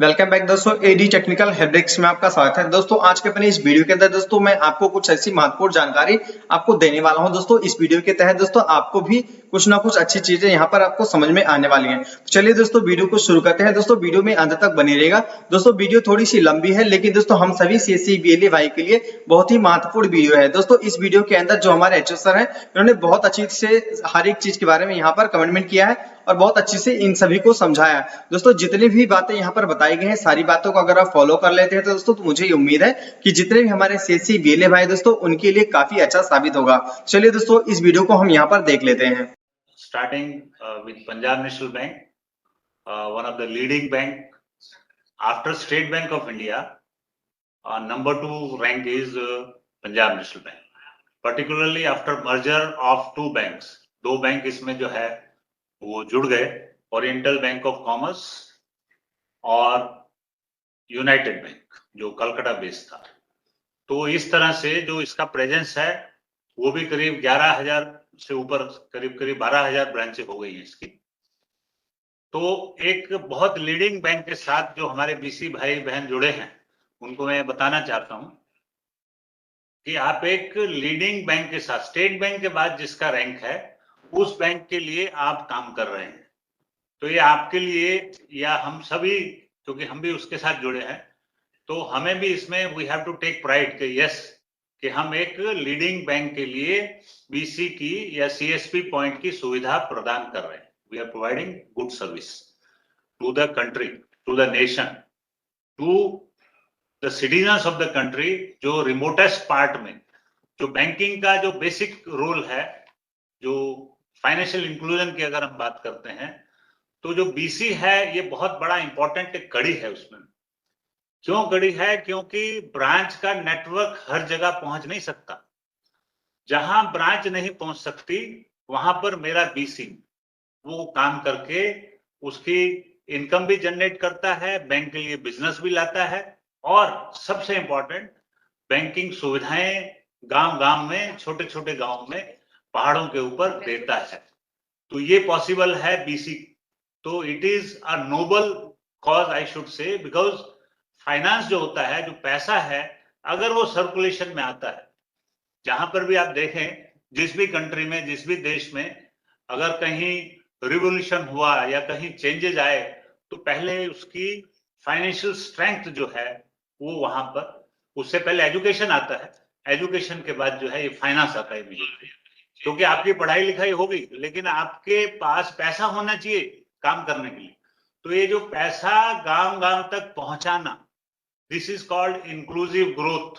Welcome back दोस्तों, AD technical helpdesk में आपका स्वागत है। दोस्तों आज के अपने इस वीडियो के अंदर दोस्तों मैं आपको कुछ ऐसी महत्वपूर्ण जानकारी आपको देने वाला हूं। दोस्तों इस वीडियो के तहत दोस्तों आपको भी कुछ ना कुछ अच्छी चीजें यहां पर आपको समझ में आने वाली हैं। चलिए दोस्तों वीडियो को शुरू करते हैं। दोस्तों वीडियो में अंत तक बनी रहेगा। दोस्तों वीडियो थोड़ी सी लंबी है, लेकिन दोस्तों हम सभी सीएससी बीएलए भाई के लिए बहुत ही महत्वपूर्ण वीडियो है। दोस्तों इस वीडियो के अंदर जो हमारे एचओ सर है, उन्होंने बहुत अच्छी से हर एक चीज के बारे में यहाँ पर कमेंटमेंट किया है और बहुत अच्छी से इन सभी को समझाया है। दोस्तों जितनी भी बातें यहाँ पर बताई गई हैं, सारी बातों को अगर आप फॉलो कर लेते हैं तो दोस्तों तो मुझे उम्मीद है कि जितने भी हमारे सीएससी बीएलए भाई दोस्तों उनके लिए काफी अच्छा साबित होगा। चलिए दोस्तों इस वीडियो को हम यहाँ पर देख लेते हैं। Starting with Punjab national bank, one of the leading bank after state bank of India. Number 2 rank is Punjab national bank, particularly after merger of 2 banks. 2 bank इसमें जो है वो जुड़ गए, ओरिएंटल बैंक ऑफ कॉमर्स और यूनाइटेड बैंक जो Calcutta based था। तो इस तरह से जो इसका प्रेजेंस है वो भी करीब 11,000 से ऊपर, करीब 12,000 ब्रांचें हो गई हैं इसकी। तो एक बहुत लीडिंग बैंक के साथ जो हमारे बीसी भाई बहन जुड़े हैं उनको मैं बताना चाहता हूं कि आप एक लीडिंग बैंक के साथ, स्टेट बैंक के बाद जिसका रैंक है उस बैंक के लिए आप काम कर रहे हैं। तो ये आपके लिए या हम सभी, क्योंकि हम भी उसके साथ जुड़े हैं, तो हमें भी इसमें we have to take pride कि यस, कि हम एक लीडिंग बैंक के लिए बीसी की या सीएसपी पॉइंट की सुविधा प्रदान कर रहे हैं। We are providing good service to the country, to the nation, to the citizens of the country. जो रिमोटेस्ट पार्ट में जो बैंकिंग का जो बेसिक रोल है, जो फाइनेंशियल इंक्लूजन की अगर हम बात करते हैं, तो जो बीसी है ये बहुत बड़ा इंपॉर्टेंट एक कड़ी है उसमें। क्यों कड़ी है? क्योंकि ब्रांच का नेटवर्क हर जगह पहुंच नहीं सकता। जहां ब्रांच नहीं पहुंच सकती वहां पर मेरा बीसी वो काम करके उसकी इनकम भी जनरेट करता है, बैंक के लिए बिजनेस भी लाता है, और सबसे इंपॉर्टेंट बैंकिंग सुविधाएं गांव-गांव में, छोटे-छोटे गांव में, पहाड़ों के ऊपर देता है। तो ये पॉसिबल है बीसी। तो it is a noble cause, I should say, because finance जो होता है, जो पैसा है, अगर वो सर्कुलेशन में आता है, जहां पर भी आप देखें, जिस भी कंट्री में, जिस भी देश में अगर कहीं रिवोल्यूशन हुआ या कहीं चेंजेस आए, तो पहले उसकी फाइनेंशियल स्ट्रेंथ जो है वो वहां पर, उससे पहले एजुकेशन आता है, एजुकेशन के बाद जो है ये फाइनेंस आता है इमीडिएटली। क्योंकि आपकी पढ़ाई लिखाई होगी, लेकिन आपके पास पैसा होना चाहिए काम करने के लिए। तो ये जो पैसा गांव-गांव तक पहुंचाना, this is called inclusive growth.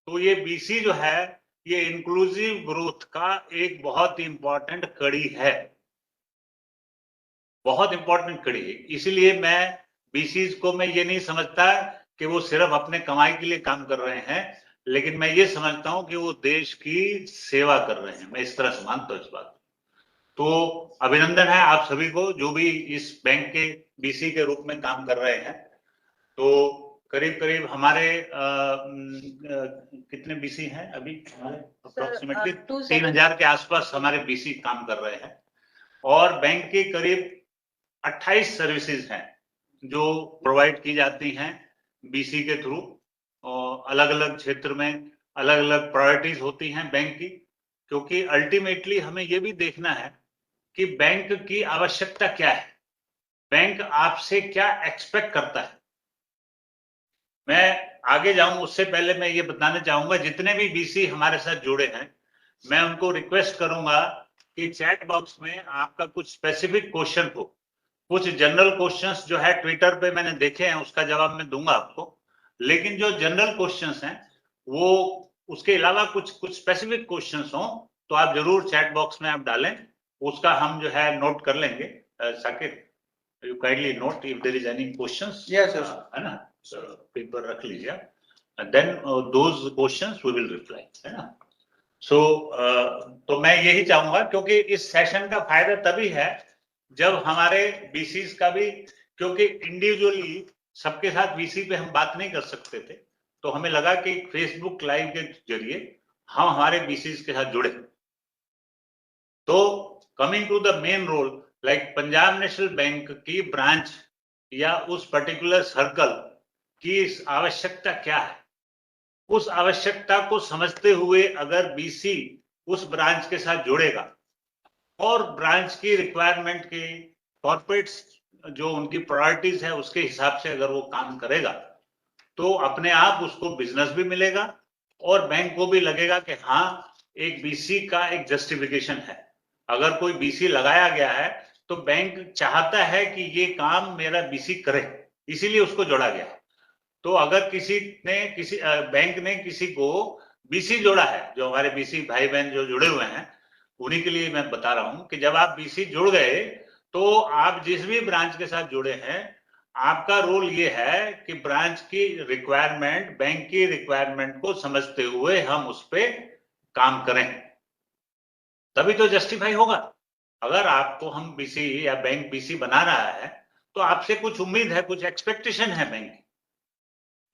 तो ये बीसी जो है ये इंक्लूसिव ग्रोथ का एक बहुत इंपॉर्टेंट कड़ी है, बहुत इंपॉर्टेंट कड़ी है। इसीलिए मैं बीसीज को मैं ये नहीं समझता कि वो सिर्फ अपने कमाई के लिए काम कर रहे हैं, लेकिन मैं ये समझता हूं कि वो देश की सेवा कर रहे हैं। मैं इस तरह से मानता हूं इस बात। तो अभिनंदन है आप सभी को जो भी इस बैंक के बीसी के रूप में काम कर रहे हैं। तो करीब करीब हमारे कितने बीसी हैं अभी? अप्रोक्सीमेटली 3,000 के आसपास हमारे बीसी काम कर रहे हैं, और बैंक की करीब 28 सर्विसेज हैं जो प्रोवाइड की जाती हैं बीसी के थ्रू। और अलग अलग क्षेत्र में अलग अलग प्रायोरिटीज होती हैं बैंक की, क्योंकि अल्टीमेटली हमें यह भी देखना है कि बैंक की आवश्यकता क्या है, बैंक आपसे क्या एक्सपेक्ट करता है। मैं आगे जाऊं उससे पहले मैं ये बताना चाहूंगा, जितने भी बीसी हमारे साथ जुड़े हैं, मैं उनको रिक्वेस्ट करूंगा कि चैट बॉक्स में आपका कुछ स्पेसिफिक क्वेश्चन हो। कुछ जनरल क्वेश्चंस जो है ट्विटर पे मैंने देखे हैं, उसका जवाब मैं दूंगा आपको, लेकिन जो जनरल क्वेश्चंस हैं वो, उसके अलावा कुछ स्पेसिफिक क्वेश्चंस हो तो आप जरूर चैट बॉक्स में आप डालें, उसका हम जो है नोट कर लेंगे। Saqib, you kindly note if there is any questions, है ना, पेपर रख लीजिए, and then those questions we will reply, है ना। सो तो मैं यही चाहूंगा, क्योंकि इस सेशन का फायदा तभी है जब हमारे बीसीज का भी, क्योंकि इंडिविजुअली सबके साथ बीसी पे हम बात नहीं कर सकते थे, तो हमें लगा कि फेसबुक लाइव के जरिए हम हमारे बीसीज के साथ जुड़े। तो coming to the main role, like Punjab national bank की ब्रांच या उस पर्टिकुलर सर्कल की आवश्यकता क्या है, उस आवश्यकता को समझते हुए अगर बीसी उस ब्रांच के साथ जुड़ेगा और ब्रांच की रिक्वायरमेंट के कॉर्पोरेट्स जो उनकी प्रायोरिटीज है उसके हिसाब से अगर वो काम करेगा तो अपने आप उसको बिजनेस भी मिलेगा और बैंक को भी लगेगा कि हाँ, एक बीसी का एक जस्टिफिकेशन है। अगर कोई बीसी लगाया गया है तो बैंक चाहता है कि ये काम मेरा बीसी करे, इसीलिए उसको जोड़ा गया। तो अगर किसी बैंक ने किसी को बीसी जोड़ा है, जो हमारे बीसी भाई बहन जो जुड़े हुए हैं उन्हीं के लिए मैं बता रहा हूं कि जब आप बीसी जुड़ गए तो आप जिस भी ब्रांच के साथ जुड़े हैं, आपका रोल ये है कि ब्रांच की रिक्वायरमेंट, बैंक की रिक्वायरमेंट को समझते हुए हम उस पर काम करें, तभी तो जस्टिफाई होगा। अगर आपको हम बीसी या बैंक बीसी बना रहा है तो आपसे कुछ उम्मीद है, कुछ एक्सपेक्टेशन है बैंक की,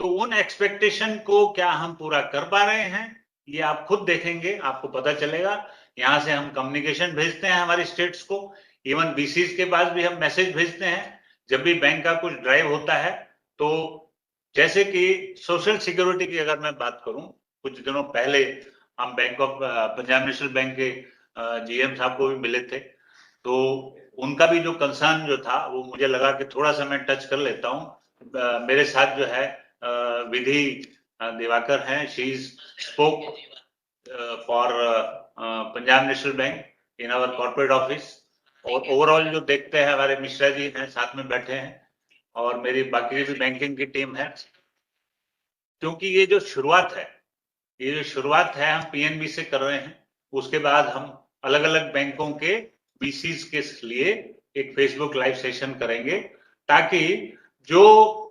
तो उन एक्सपेक्टेशन को क्या हम पूरा कर पा रहे हैं ये आप खुद देखेंगे, आपको पता चलेगा। यहां से हम कम्युनिकेशन भेजते हैं हमारी स्टेट्स को, इवन बीसीज के पास भी हम मैसेज भेजते हैं जब भी बैंक का कुछ ड्राइव होता है। तो जैसे कि सोशल सिक्योरिटी की अगर मैं बात करूं, कुछ दिनों पहले हम पंजाब नेशनल बैंक के जीएम साहब को भी मिले थे, तो उनका भी जो कंसर्न जो था वो मुझे लगा कि थोड़ा सा मैं टच कर लेता हूं। मेरे साथ जो है विधि दिवाकर हैं, she is spoke for Punjab national bank in our corporate office, और ओवरऑल जो देखते हैं हमारे मिश्रा जी हैं साथ में बैठे हैं, और मेरी बाकी भी बैंकिंग की टीम है। क्योंकि ये जो शुरुआत है हम पीएनबी से कर रहे हैं, उसके बाद हम अलग अलग बैंकों के बीसीज के लिए एक फेसबुक लाइव सेशन करेंगे, ताकि जो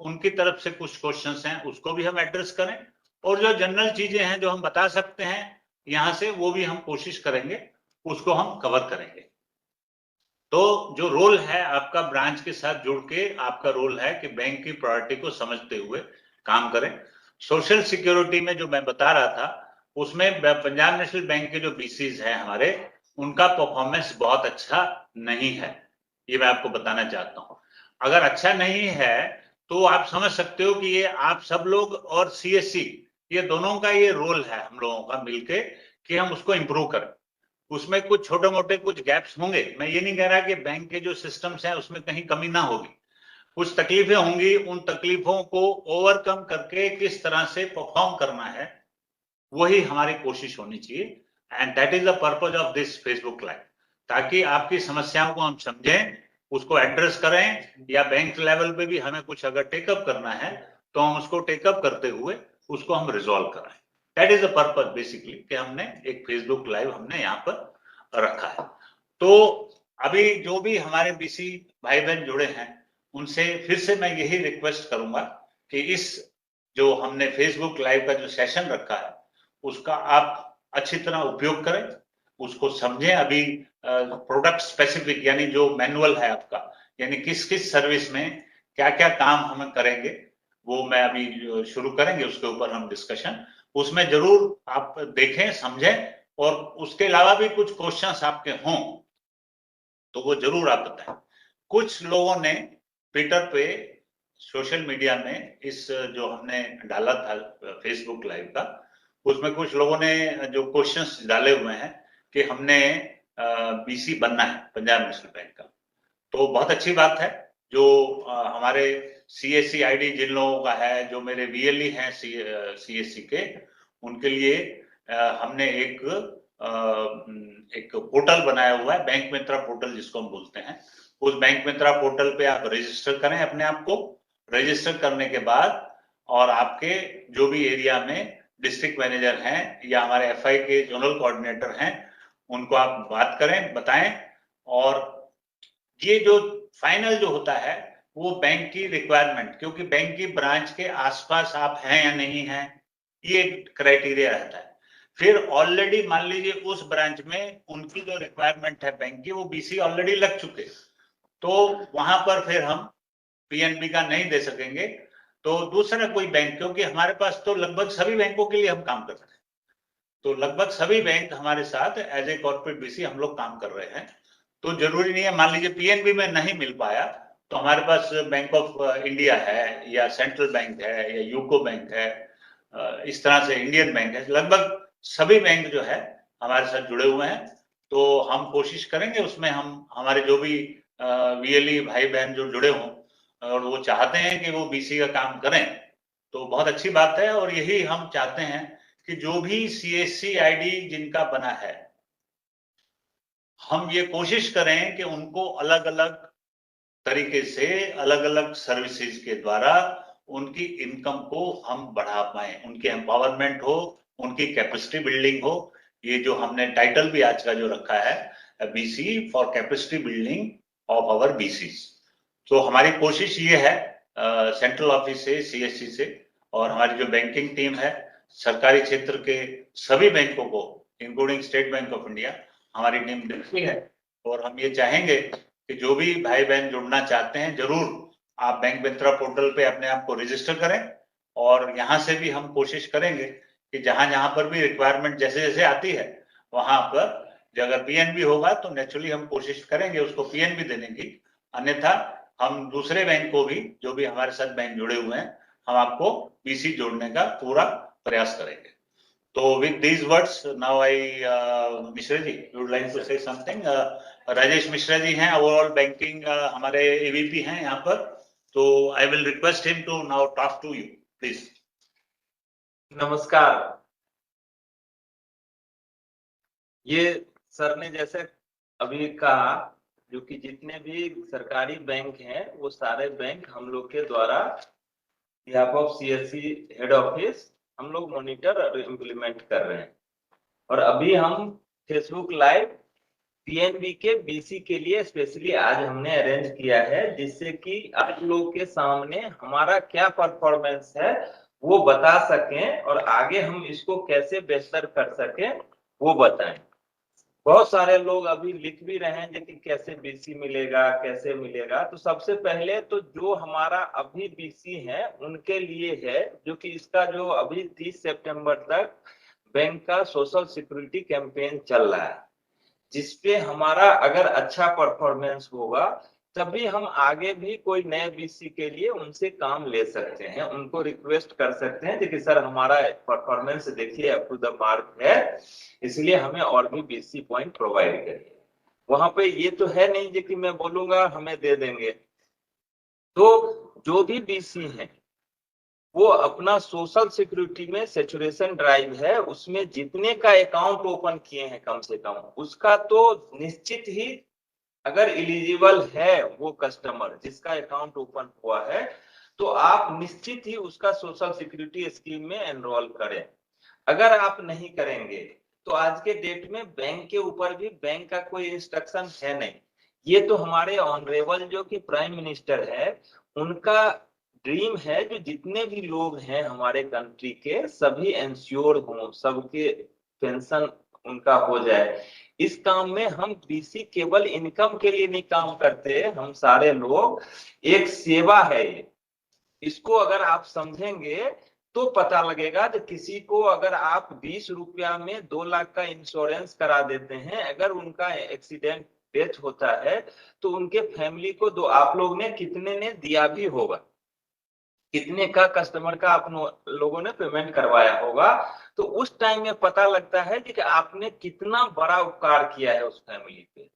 उनकी तरफ से कुछ क्वेश्चंस हैं उसको भी हम एड्रेस करें, और जो जनरल चीजें हैं जो हम बता सकते हैं यहां से, वो भी हम कोशिश करेंगे उसको हम कवर करेंगे। तो जो रोल है आपका ब्रांच के साथ जुड़ के, आपका रोल है कि बैंक की प्रायोरिटी को समझते हुए काम करें। सोशल सिक्योरिटी में जो मैं बता रहा था उसमें पंजाब नेशनल बैंक के जो बीसीज हैं हमारे, उनका परफॉर्मेंस बहुत अच्छा नहीं है, ये मैं आपको बताना चाहता हूं। अगर अच्छा नहीं है तो आप समझ सकते हो कि ये आप सब लोग और सीएससी, ये दोनों का ये रोल है हम लोगों का मिलके कि हम उसको इंप्रूव करें। उसमें कुछ छोटे मोटे कुछ गैप्स होंगे, मैं ये नहीं कह रहा कि बैंक के जो सिस्टम्स हैं उसमें कहीं कमी ना होगी, कुछ तकलीफें होंगी, उन तकलीफों को ओवरकम करके किस तरह से परफॉर्म करना है वही हमारी कोशिश होनी चाहिए। And that is the purpose of this Facebook live, ताकि आपकी समस्याओं को हम समझें, उसको एड्रेस करें, या बैंक लेवल पे भी हमें कुछ अगर टेकअप करना है तो हम उसको टेकअप करते हुए उसको हम रिजॉल्व कराएं। That is the purpose basically कि हमने एक फेसबुक लाइव हमने यहाँ पर रखा है। तो अभी जो भी हमारे बीसी भाई बहन जुड़े हैं उनसे फिर से मैं यही रिक्वेस्ट करूंगा कि इस जो हमने फेसबुक लाइव का जो सेशन रखा है उसका आप अच्छी तरह उपयोग करें, उसको समझें। अभी प्रोडक्ट स्पेसिफिक यानी जो मैनुअल है आपका, यानी किस किस सर्विस में क्या क्या काम हम करेंगे, वो मैं अभी शुरू करेंगे, उसके ऊपर हम डिस्कशन, उसमें जरूर आप देखें समझें, और उसके अलावा भी कुछ क्वेश्चंस आपके हों तो वो जरूर आप बताएं। कुछ लोगों ने ट्विटर पे, सोशल मीडिया में इस जो हमने डाला था फेसबुक लाइव का, उसमें कुछ लोगों ने जो क्वेश्चंस डाले हुए हैं कि हमने बीसी बनना है पंजाब नेशनल बैंक का, तो बहुत अच्छी बात है। जो हमारे सीएससी आईडी जिन लोगों का है, जो मेरे वीएलई हैं सीएससी के, उनके लिए हमने एक पोर्टल बनाया हुआ है, बैंक मित्रा पोर्टल जिसको हम बोलते हैं। उस बैंक मित्रा पोर्टल पे आप रजिस्टर करें अपने आप को, रजिस्टर करने के बाद और आपके जो भी एरिया में डिस्ट्रिक्ट मैनेजर हैं या हमारे एफआई के जोनल कोऑर्डिनेटर हैं, उनको आप बात करें, बताएं, और ये जो फाइनल जो होता है वो बैंक की रिक्वायरमेंट, क्योंकि बैंक की ब्रांच के आसपास आप हैं या नहीं हैं, ये क्राइटेरिया रहता है। फिर ऑलरेडी मान लीजिए उस ब्रांच में उनकी जो रिक्वायरमेंट है बैंक की, वो बीसी ऑलरेडी लग चुके, तो वहां पर फिर हम पीएनबी का नहीं दे सकेंगे, तो दूसरा कोई बैंक, क्योंकि हमारे पास तो लगभग सभी बैंकों के लिए हम काम कर रहे हैं, तो लगभग सभी बैंक हमारे साथ एज ए कॉर्पोरेट बीसी हम लोग काम कर रहे हैं। तो जरूरी नहीं है, मान लीजिए पीएनबी में नहीं मिल पाया तो हमारे पास बैंक ऑफ इंडिया है या सेंट्रल बैंक है या यूको बैंक है, इस तरह से इंडियन बैंक है, लगभग सभी बैंक जो है हमारे साथ जुड़े हुए हैं। तो हम कोशिश करेंगे उसमें हम हमारे जो भी वीएलई भाई बहन जो जुड़े हों और वो चाहते हैं कि वो बीसी का काम करें तो बहुत अच्छी बात है। और यही हम चाहते हैं कि जो भी सीएससी आईडी जिनका बना है हम ये कोशिश करें कि उनको अलग अलग तरीके से अलग अलग सर्विसेज के द्वारा उनकी इनकम को हम बढ़ा पाए, उनकी एम्पावरमेंट हो, उनकी कैपेसिटी बिल्डिंग हो। ये जो हमने टाइटल भी आज का जो रखा है BC for capacity building of our BCs. तो हमारी कोशिश ये है सेंट्रल ऑफिस से सीएससी से और हमारी जो बैंकिंग टीम है सरकारी क्षेत्र के सभी बैंकों को including state bank of India हमारी टीम देखती है। और हम ये चाहेंगे कि जो भी भाई बहन जुड़ना चाहते हैं जरूर आप बैंक मित्रा पोर्टल पे अपने आप को रजिस्टर करें। और यहाँ से भी हम कोशिश करेंगे कि जहां जहां पर भी रिक्वायरमेंट जैसे जैसे आती है वहां पर अगर पीएनबी होगा तो नेचुरली हम कोशिश करेंगे उसको पीएनबी देने की, अन्यथा हम दूसरे बैंक को भी जो भी हमारे साथ बैंक जुड़े हुए हैं हम आपको बीसी जोड़ने का पूरा प्रयास करेंगे। तो with these words now I Mishra ji you would like to say something? Rajesh Mishra ji हैं ओवरऑल बैंकिंग हमारे एवीपी हैं यहाँ पर, तो I will request him to now talk to you please. नमस्कार। ये सर ने जैसे अभी कहा जो कि जितने भी सरकारी बैंक हैं वो सारे बैंक हम लोग के द्वारा behalf of CSC head office हम लोग मॉनिटर और इम्प्लीमेंट कर रहे हैं। और अभी हम फेसबुक लाइव पीएनबी के बीसी के लिए स्पेशली आज हमने अरेंज किया है जिससे कि आप लोग के सामने हमारा क्या परफॉर्मेंस है वो बता सकें और आगे हम इसको कैसे बेहतर कर सकें वो बताएं। बहुत सारे लोग अभी लिख भी रहे हैं कि कैसे बीसी मिलेगा कैसे मिलेगा। तो सबसे पहले तो जो हमारा अभी बीसी है उनके लिए है जो कि इसका जो अभी 30 सितंबर तक बैंक का सोशल सिक्योरिटी कैंपेन चल रहा है जिसपे हमारा अगर अच्छा परफॉर्मेंस होगा तभी हम आगे भी कोई नए बीसी के लिए उनसे काम ले सकते हैं, उनको रिक्वेस्ट कर सकते हैं कि सर हमारा परफॉर्मेंस देखिए अप टू द मार्क है इसलिए हमें और भी बीसी पॉइंट प्रोवाइड करिए। वहां पे ये तो है नहीं कि मैं बोलूंगा हमें दे देंगे। तो जो भी बीसी है वो अपना सोशल सिक्योरिटी में सैचुरेशन ड्राइव है उसमें जितने का अकाउंट ओपन किए हैं कम से कम उसका तो निश्चित ही अगर एलिजिबल है वो कस्टमर जिसका अकाउंट ओपन हुआ है तो आप निश्चित ही उसका सोशल सिक्योरिटी स्कीम में एनरोल करें। अगर आप नहीं करेंगे तो आज के डेट में बैंक के ऊपर भी बैंक का कोई इंस्ट्रक्शन है नहीं। ये तो हमारे ऑनरेबल जो कि प्राइम मिनिस्टर है उनका ड्रीम है जो जितने भी लोग हैं हमारे कंट्री के सभी इंश्योर हों, सबके पेंशन उनका हो जाए। इस काम में हम बीसी केवल इनकम के लिए नहीं काम करते, हम सारे लोग एक सेवा है ये। इसको अगर आप समझेंगे तो पता लगेगा कि किसी को अगर आप 20 रुपया में 2 लाख का इंश्योरेंस करा देते हैं अगर उनका एक्सीडेंट डेथ होता है तो उनके फैमिली को दो आप लोग ने कितने ने दिया भी होगा, कितने का कस्टमर का आप लोगों ने पेमेंट करवाया होगा। तो उस टाइम में पता लगता है कि आपने कितना बड़ा उपकार किया है उस फैमिली पे।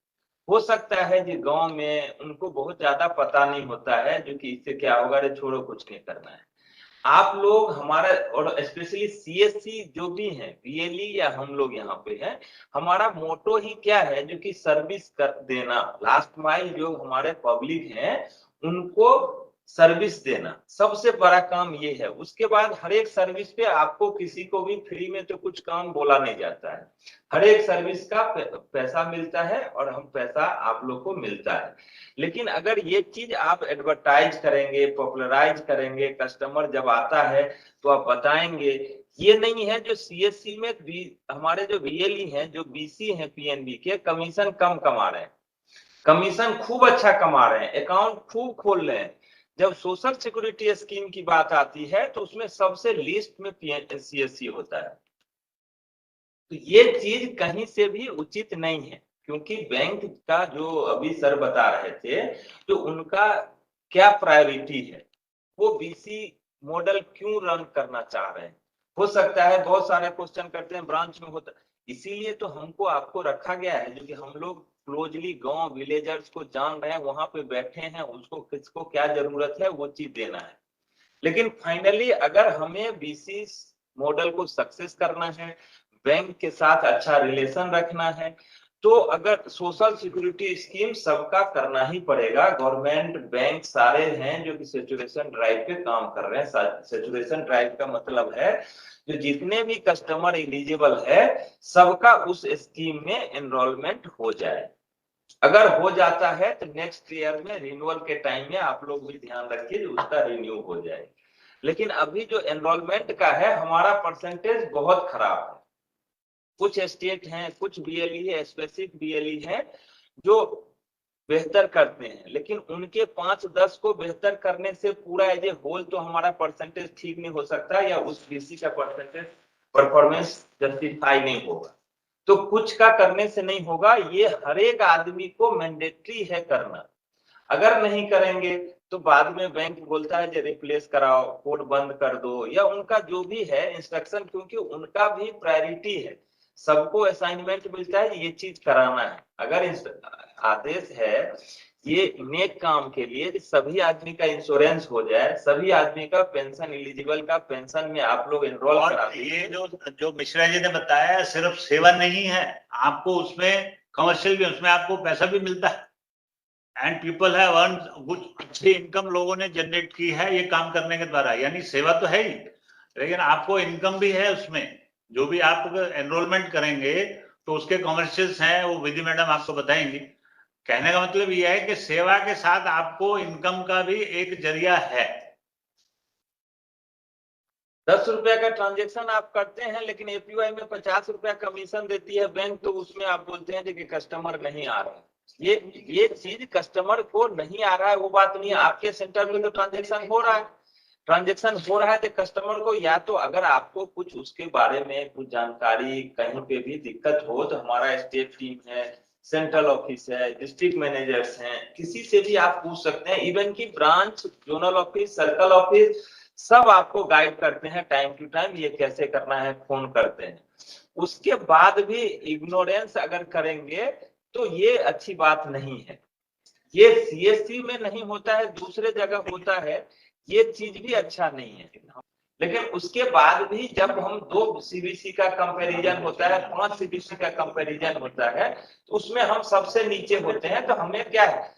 हो सकता है कि गांव में उनको बहुत ज्यादा पता नहीं होता है जो कि इससे क्या होगा रे छोड़ो कुछ नहीं करना है। आप लोग हमारा और स्पेशली सीएससी जो भी है बीएलई या हम लोग यहाँ पे हैं हमारा मोटो ही क्या है जो कि सर्विस कर देना, लास्ट माइल जो हमारे पब्लिक हैं उनको सर्विस देना सबसे बड़ा काम ये है। उसके बाद हर एक सर्विस पे आपको किसी को भी फ्री में तो कुछ काम बोला नहीं जाता है, हर एक सर्विस का पैसा मिलता है और हम पैसा आप लोग को मिलता है। लेकिन अगर ये चीज आप एडवर्टाइज करेंगे पॉपुलराइज करेंगे कस्टमर जब आता है तो आप बताएंगे। ये नहीं है जो सीएससी में हमारे जो बीएलई हैं जो बीसी हैं पीएनबी के कमीशन कम कमा रहे हैं, कमीशन खूब अच्छा कमा रहे हैं, अकाउंट खूब खोल रहे हैं। जब सोशल सिक्योरिटी स्कीम की बात आती है तो उसमें सबसे लिस्ट में सीएससी होता है। तो ये चीज कहीं से भी उचित नहीं है क्योंकि बैंक का जो अभी सर बता रहे थे तो उनका क्या प्रायोरिटी है, वो बीसी मॉडल क्यों रन करना चाह रहे हैं। हो सकता है बहुत सारे क्वेश्चन करते हैं ब्रांच में होता, इसीलिए तो हमको आपको रखा गया है, जो कि हम लोग क्लोजली गांव विलेजर्स को जान रहे हैं, वहां पे बैठे हैं, उसको किसको क्या जरूरत है वो चीज देना है। लेकिन फाइनली अगर हमें बीसी मॉडल को सक्सेस करना है, बैंक के साथ अच्छा रिलेशन रखना है, तो अगर सोशल सिक्योरिटी स्कीम सबका करना ही पड़ेगा। गवर्नमेंट बैंक सारे हैं जो कि सेचुरेशन ड्राइव पे काम कर रहे हैं। सेचुरेशन ड्राइव का मतलब है जो जितने भी कस्टमर एलिजिबल है सबका उस स्कीम में एनरोलमेंट हो जाए। अगर हो जाता है तो नेक्स्ट ईयर में रिन्यूअल के टाइम में आप लोग भी ध्यान रखिए उसका रिन्यू हो जाए। लेकिन अभी जो एनरोलमेंट का है हमारा परसेंटेज बहुत खराब है। कुछ स्टेट हैं, कुछ बीएलई है, स्पेसिफिक बीएलई है जो बेहतर करते हैं, लेकिन उनके 5-10 को बेहतर करने से पूरा एज ए होल तो हमारा परसेंटेज ठीक नहीं हो सकता, या उस बीसी का परसेंटेज परफॉर्मेंस जस्टिफाई नहीं होगा। तो कुछ का करने से नहीं होगा, ये हर एक आदमी को मैंडेटरी है करना। अगर नहीं करेंगे तो बाद में बैंक बोलता है जो रिप्लेस कराओ, कोड बंद कर दो, या उनका जो भी है इंस्ट्रक्शन, क्योंकि उनका भी प्रायोरिटी है, सबको असाइनमेंट मिलता है ये चीज कराना है। अगर आदेश है ये नेक काम के लिए कि सभी आदमी का इंश्योरेंस हो जाए, सभी आदमी का पेंशन एलिजिबल का पेंशन में आप लोग एनरोल करा और ये जो मिश्रा जी ने बताया सिर्फ सेवा नहीं है, आपको उसमें कमर्शियल भी, उसमें आपको पैसा भी मिलता है। एंड पीपल हैव अर्न, कुछ अच्छी इनकम लोगों ने जनरेट की है ये काम करने के द्वारा, यानी सेवा तो है ही, लेकिन आपको इनकम भी है उसमें। जो भी आप एनरोलमेंट करेंगे तो उसके कमर्शियल्स हैं, वो विधि मैडम आपको बताएंगी। कहने का मतलब यह है कि सेवा के साथ आपको इनकम का भी एक जरिया है। 10 रुपया का ट्रांजेक्शन आप करते हैं, लेकिन एपीवाई में 50 रुपया कमीशन देती है बैंक, तो उसमें आप बोलते हैं कि कस्टमर नहीं आ रहा है। ये चीज कस्टमर को नहीं आ रहा है वो बात नहीं है, आपके सेंटर में तो ट्रांजेक्शन हो रहा है। ट्रांजेक्शन हो रहा है तो कस्टमर को, या तो अगर आपको कुछ उसके बारे में कुछ जानकारी कहीं पे भी दिक्कत हो तो हमारा स्टेट टीम है, सेंट्रल ऑफिस है, डिस्ट्रिक्ट मैनेजर्स हैं, किसी से भी आप पूछ सकते हैं। इवन की branch, zonal office, circle office सब आपको गाइड करते हैं टाइम टू टाइम, ये कैसे करना है फोन करते हैं। उसके बाद भी इग्नोरेंस अगर करेंगे तो ये अच्छी बात नहीं है। ये सीएससी में नहीं होता है, दूसरे जगह होता है, ये चीज भी अच्छा नहीं है। लेकिन उसके बाद भी जब हम 2 सीबीसी का कंपैरिजन होता है, 5 सीबीसी का कंपैरिजन होता है, तो उसमें हम सबसे नीचे होते हैं। तो हमें क्या है,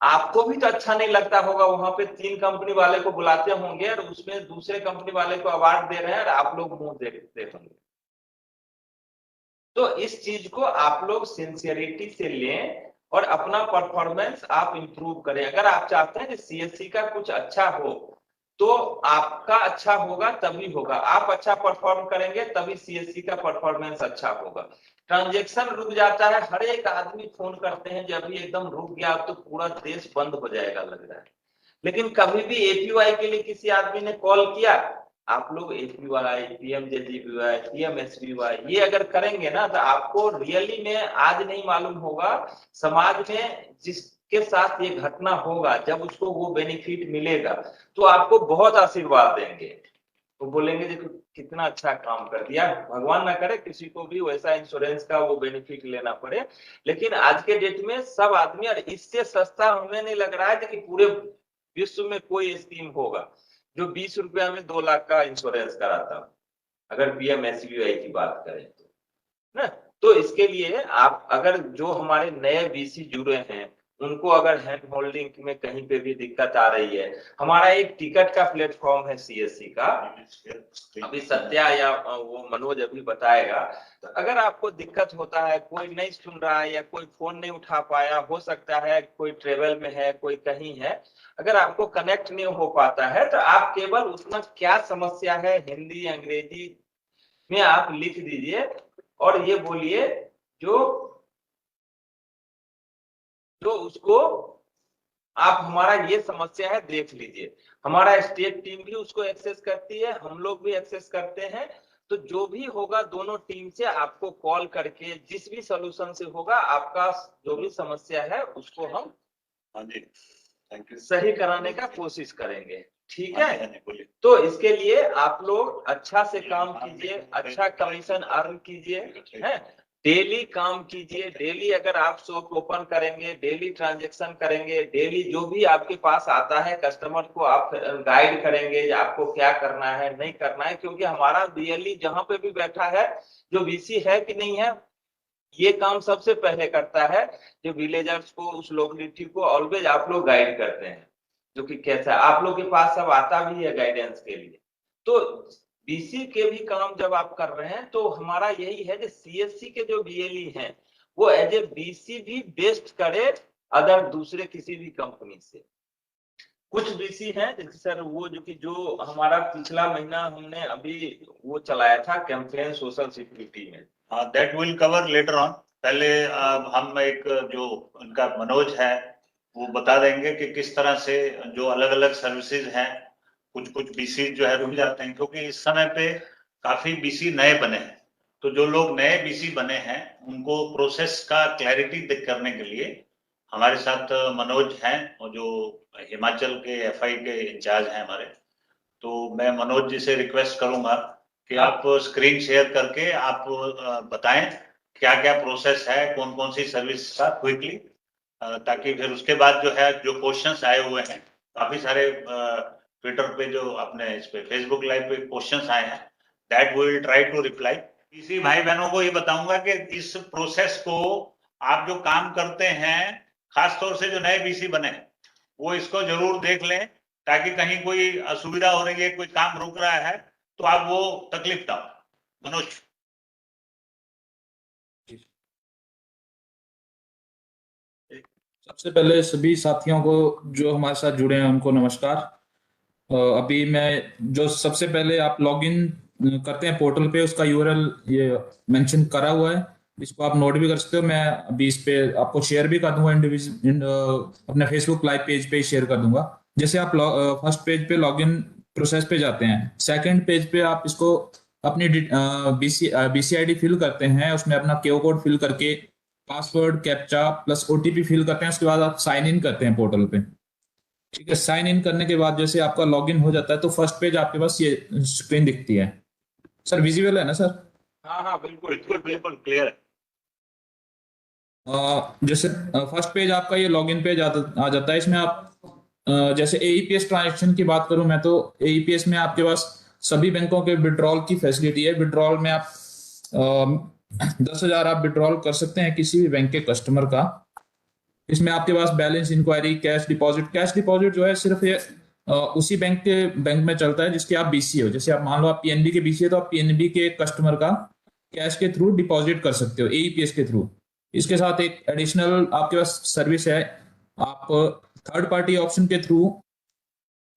आपको भी तो अच्छा नहीं लगता होगा, वहां पे 3 कंपनी वाले को बुलाते होंगे और उसमें दूसरे कंपनी वाले को अवार्ड दे रहे हैं और आप लोग मुंह देखते होंगे। तो इस चीज को आप लोग सिंसियरिटी से लें और अपना परफॉर्मेंस आप इंप्रूव करें। अगर आप चाहते हैं कि सीएससी का कुछ अच्छा हो तो आपका अच्छा होगा तभी होगा, आप अच्छा परफॉर्म करेंगे तभी सीएससी का परफॉर्मेंस अच्छा होगा। ट्रांजैक्शन रुक जाता है, हर एक आदमी फोन करते हैं जब भी एकदम रुक गया तो पूरा देश बंद हो जाएगा लग रहा है। लेकिन कभी भी एपीवाई के लिए किसी आदमी ने कॉल किया, आप लोग एपीवाई, पीएमजेजेबीवाई, पीएमएसबीवाई ये अगर करेंगे ना तो आपको रियली में आज नहीं मालूम होगा, समाज में जिसके साथ ये घटना होगा जब उसको वो बेनिफिट मिलेगा तो आपको बहुत आशीर्वाद देंगे, तो बोलेंगे देखो कितना अच्छा काम कर दिया। भगवान ना करे किसी को भी वैसा इंश्योरेंस का वो बेनिफिट लेना पड़े, लेकिन आज के डेट में सब आदमी, और इससे सस्ता हमें नहीं लग रहा है कि पूरे विश्व में कोई स्कीम होगा जो 20 रुपया में 2 लाख का इंश्योरेंस कराता, अगर पीएमएसबीवाई की बात करें तो ना। तो इसके लिए आप अगर जो हमारे नए बीसी जुड़े हैं उनको अगर हैंड होल्डिंग में कहीं पे भी दिक्कत आ रही है, हमारा एक टिकट का प्लेटफॉर्म है सीएससी का, अभी सत्या या वो मनोज अभी बताएगा। तो अगर आपको दिक्कत होता है, कोई नहीं सुन रहा है या कोई फोन नहीं उठा पाया, हो सकता है कोई ट्रेवल में है, कोई कहीं है, अगर आपको कनेक्ट नहीं हो पाता है तो आप केवल उसमें क्या समस्या है हिंदी अंग्रेजी में आप लिख दीजिए और ये बोलिए जो उसको आप हमारा ये समस्या है देख लीजिए। हमारा स्टेट टीम भी उसको एक्सेस करती है, हम लोग भी एक्सेस करते हैं। तो जो भी होगा दोनों टीम से आपको कॉल करके जिस भी सोल्यूशन से होगा आपका जो भी समस्या है उसको हम थैंक यू। सही कराने का कोशिश करेंगे, ठीक हाँ, है। बोलिए। तो इसके लिए आप लोग अच्छा से काम कीजिए, अच्छा कमीशन अर्न कीजिए, है, डेली काम कीजिए। डेली अगर आप शॉप ओपन करेंगे, डेली ट्रांजैक्शन करेंगे, डेली जो भी आपके पास आता है कस्टमर को आप गाइड करेंगे आपको क्या करना है नहीं करना है, क्योंकि हमारा बीएलई जहां पे भी बैठा है, जो वीसी है कि नहीं है, ये काम सबसे पहले करता है। जो विलेजर्स को, उस लोकेलिटी को ऑलवेज आप लोग गाइड करते हैं, जो कि कैसा आप लोग के पास सब आता भी है गाइडेंस के लिए। तो बीसी के भी काम जब आप कर रहे हैं तो हमारा यही है कि सीएससी के जो बीएलई हैं वो एज ए बीसी भी बेस्ट करे अदर दूसरे किसी भी कंपनी से। कुछ बीसी हैं जैसे सर वो जो हमारा पिछला महीना हमने अभी वो चलाया था कैंपेन सोशल सिक्योरिटी में। That will cover later on. पहले हम एक जो उनका मनोज है वो बता देंगे कि किस तरह से जो अलग अलग सर्विसेज हैं, कुछ कुछ बीसी जो है रुक जाते हैं, क्योंकि इस समय पे काफी बीसी नए बने हैं। तो जो लोग नए बीसी बने हैं उनको प्रोसेस का क्लैरिटी करने के लिए हमारे साथ मनोज हैं, और जो हिमाचल के एफआई के इंचार्ज हैं हमारे। तो मैं मनोज जी से रिक्वेस्ट करूंगा कि आप स्क्रीन शेयर करके आप बताएं क्या क्या प्रोसेस है, कौन कौन सी सर्विस का क्विकली, ताकि फिर उसके बाद जो है जो क्वेश्चंस आए हुए हैं काफी सारे ट्विटर पे, जो अपने इस पे फेसबुक लाइव पे क्वेश्चंस आए हैं, that we will try to reply. इसी भाई बहनों को ये बताऊंगा कि इस प्रोसेस को आप जो काम करते हैं, खासतौर से जो नए बीसी बने हैं, वो इसको जरूर देख लें, ताकि कहीं कोई असुविधा हो रही है, कोई काम रुक रहा है तो आप वो तकलीफ ना हो। मनोज। सबसे पहले सभी साथियों को जो हमारे साथ जुड़े हैं उनको नमस्कार। अभी मैं जो सबसे पहले आप लॉगिन करते हैं पोर्टल पे, उसका यूआरएल ये मेंशन करा हुआ है, इसको आप नोट भी कर सकते हो। मैं अभी इस पे आपको शेयर भी कर दूंगा, अपने फेसबुक लाइव पेज पे शेयर कर दूंगा। जैसे आप फर्स्ट पेज पे लॉगिन प्रोसेस पे जाते हैं, सेकंड पेज पे आप इसको अपनी बीसीआईडी फिल करते हैं, उसमें अपना केओ कोड फिल करके password captcha plus OTP fill करते हैं। उसके बाद आप साइन इन करते हैं पोर्टल पे, ठीक है। साइन इन करने के बाद जैसे आपका लॉगिन हो जाता है तो फर्स्ट पेज आपके पास ये स्क्रीन दिखती है। सर विजिबल है ना सर? हाँ हाँ बिल्कुल बिल्कुल बिल्कुल क्लियर है। जैसे फर्स्ट पेज आपका ये लॉगिन पेज आ जाता है। इसमें आप जैसे एईपीएस ट्रांजैक्शन की बात करूं मैं, तो एईपीएस में आपके पास सभी बैंकों के विड्रॉल की फैसिलिटी है। विड्रॉल में आप 10,000 आप विड्रॉल कर सकते हैं किसी भी बैंक के कस्टमर का। इसमें आपके पास बैलेंस इंक्वायरी, कैश डिपॉजिट जो है सिर्फ ये उसी बैंक में चलता है जिसके आप बीसी हो। जैसे आप मान लो आप पीएनबी के बीसी है तो आप पीएनबी के कस्टमर का कैश के थ्रू डिपॉजिट कर सकते हो एईपीएस के थ्रू। इसके साथ एक एडिशनल आपके पास सर्विस है, आप थर्ड पार्टी ऑप्शन के थ्रू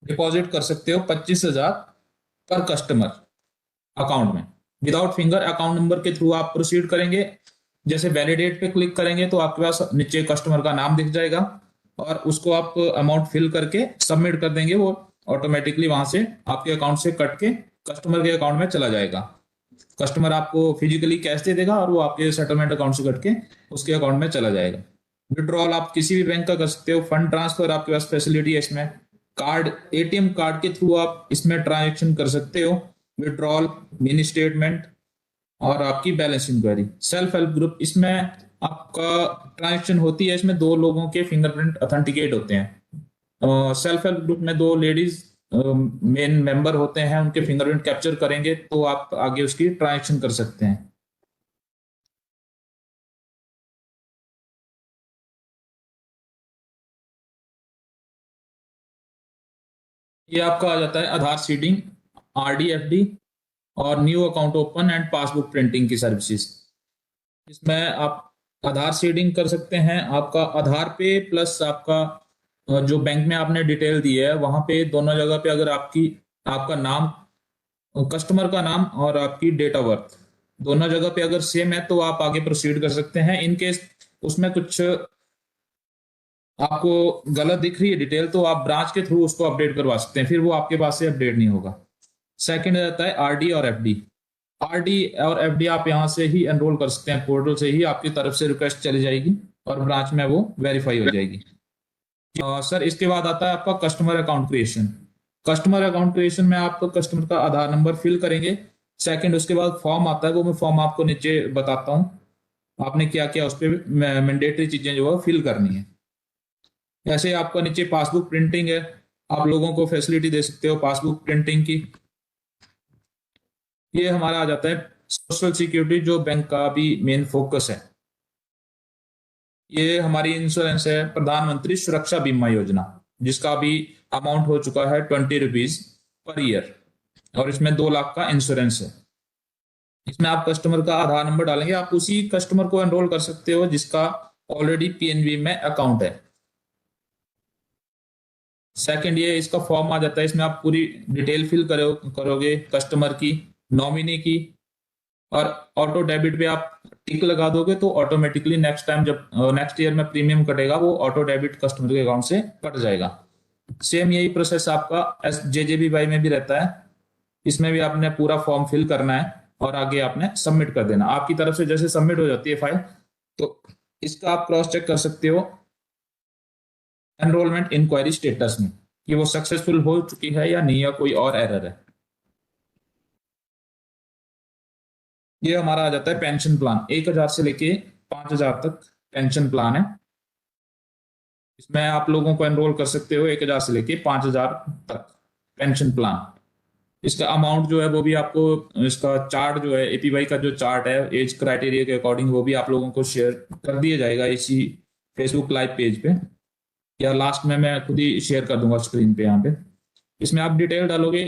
डिपॉजिट कर सकते हो 25,000 पर कस्टमर अकाउंट में। विदाउट फिंगर अकाउंट नंबर के थ्रू आप प्रोसीड करेंगे। जैसे वैलिडेट पे क्लिक करेंगे तो आपके पास नीचे कस्टमर का नाम दिख जाएगा और उसको आप अमाउंट फिल करके सबमिट कर देंगे, वो ऑटोमेटिकली वहां से आपके अकाउंट से कट के कस्टमर के अकाउंट में चला जाएगा। कस्टमर आपको फिजिकली कैश दे देगा और वो आपके सेटलमेंट अकाउंट से कट के उसके अकाउंट में चला जाएगा। विड्रॉल आप किसी भी बैंक का कर सकते हो। फंड ट्रांसफर आपके पास फैसिलिटी है इसमें। कार्ड, एटीएम कार्ड के थ्रू आप इसमें ट्रांजेक्शन कर सकते हो, विड्रॉल, मिनी स्टेटमेंट और आपकी balance inquiry. Self help group, इसमें आपका ट्रांजेक्शन होती है, इसमें 2 लोगों के फिंगरप्रिंट ऑथेंटिकेट होते हैं। सेल्फ हेल्प ग्रुप में 2 लेडीज मेन मेंबर होते हैं, उनके फिंगरप्रिंट कैप्चर करेंगे तो आप आगे उसकी ट्रांजेक्शन कर सकते हैं। ये आपका आ जाता है आधार सीडिंग, आरडी, एफडी और new account open and passbook printing की सर्विसेज। इसमें आप आधार सीडिंग कर सकते हैं, आपका आधार पे प्लस आपका जो बैंक में आपने डिटेल दी है वहां पे दोनों जगह पे अगर आपका नाम, कस्टमर का नाम और आपकी डेट ऑफ बर्थ दोनों जगह पे अगर सेम है तो आप आगे प्रोसीड कर सकते हैं। इनकेस उसमें कुछ आपको गलत दिख रही है डिटेल तो आप ब्रांच के थ्रू उसको अपडेट करवा सकते हैं, फिर वो आपके पास से अपडेट नहीं होगा। सेकंड रहता है आरडी और एफडी। आरडी और एफडी आप यहाँ से ही एनरोल कर सकते हैं, पोर्टल से ही आपकी तरफ से रिक्वेस्ट चली जाएगी और ब्रांच में वो वेरीफाई हो जाएगी। सर इसके बाद आता है आपका customer account creation. Customer account creation में आप कस्टमर का आधार नंबर फिल करेंगे। सेकंड उसके बाद फॉर्म आता है, वो मैं फॉर्म आपको नीचे बताता हूँ आपने क्या क्या उस पर मैंडेटरी चीजें जो है फिल करनी है। ऐसे आपका नीचे पासबुक प्रिंटिंग है, आप लोगों को फैसिलिटी दे सकते हो पासबुक प्रिंटिंग की। ये हमारा आ जाता है सोशल सिक्योरिटी, जो बैंक का भी मेन फोकस है। ये हमारी इंश्योरेंस है प्रधानमंत्री सुरक्षा बीमा योजना, जिसका भी अमाउंट हो चुका है 20 रुपीज पर ईयर, और इसमें 2 लाख का इंश्योरेंस है। इसमें आप कस्टमर का आधार नंबर डालेंगे, आप उसी कस्टमर को एनरोल कर सकते हो जिसका ऑलरेडी पीएनबी में अकाउंट है। सेकंड ये इसका फॉर्म आ जाता है, इसमें आप पूरी डिटेल फिल करोगे कस्टमर की, नॉमिनी की, और ऑटो डेबिट पे आप टिक लगा दोगे तो ऑटोमेटिकली नेक्स्ट टाइम जब नेक्स्ट ईयर में प्रीमियम कटेगा वो ऑटो डेबिट कस्टमर के अकाउंट से कट जाएगा। सेम यही प्रोसेस आपका JJBY में भी रहता है। इसमें भी आपने पूरा फॉर्म फिल करना है और आगे आपने सबमिट कर देना। आपकी तरफ से जैसे सबमिट हो जाती है फाइल, तो इसका आप क्रॉस चेक कर सकते हो एनरोलमेंट इंक्वायरी स्टेटस में कि वो सक्सेसफुल हो चुकी है या नहीं, या कोई और एरर है। ये हमारा आ जाता है पेंशन प्लान, 1,000 से लेके 5,000 तक पेंशन प्लान है। इसमें आप लोगों को एनरोल कर सकते हो 1,000 से लेके 5,000 तक पेंशन प्लान। इसका अमाउंट जो है वो भी आपको, इसका चार्ट जो है APY का जो चार्ट है एज क्राइटेरिया के अकॉर्डिंग, वो भी आप लोगों को शेयर कर दिया जाएगा इसी फेसबुक लाइव पेज पे, या लास्ट में मैं खुद ही शेयर कर दूंगा स्क्रीन पे। यहाँ पे इसमें आप डिटेल डालोगे।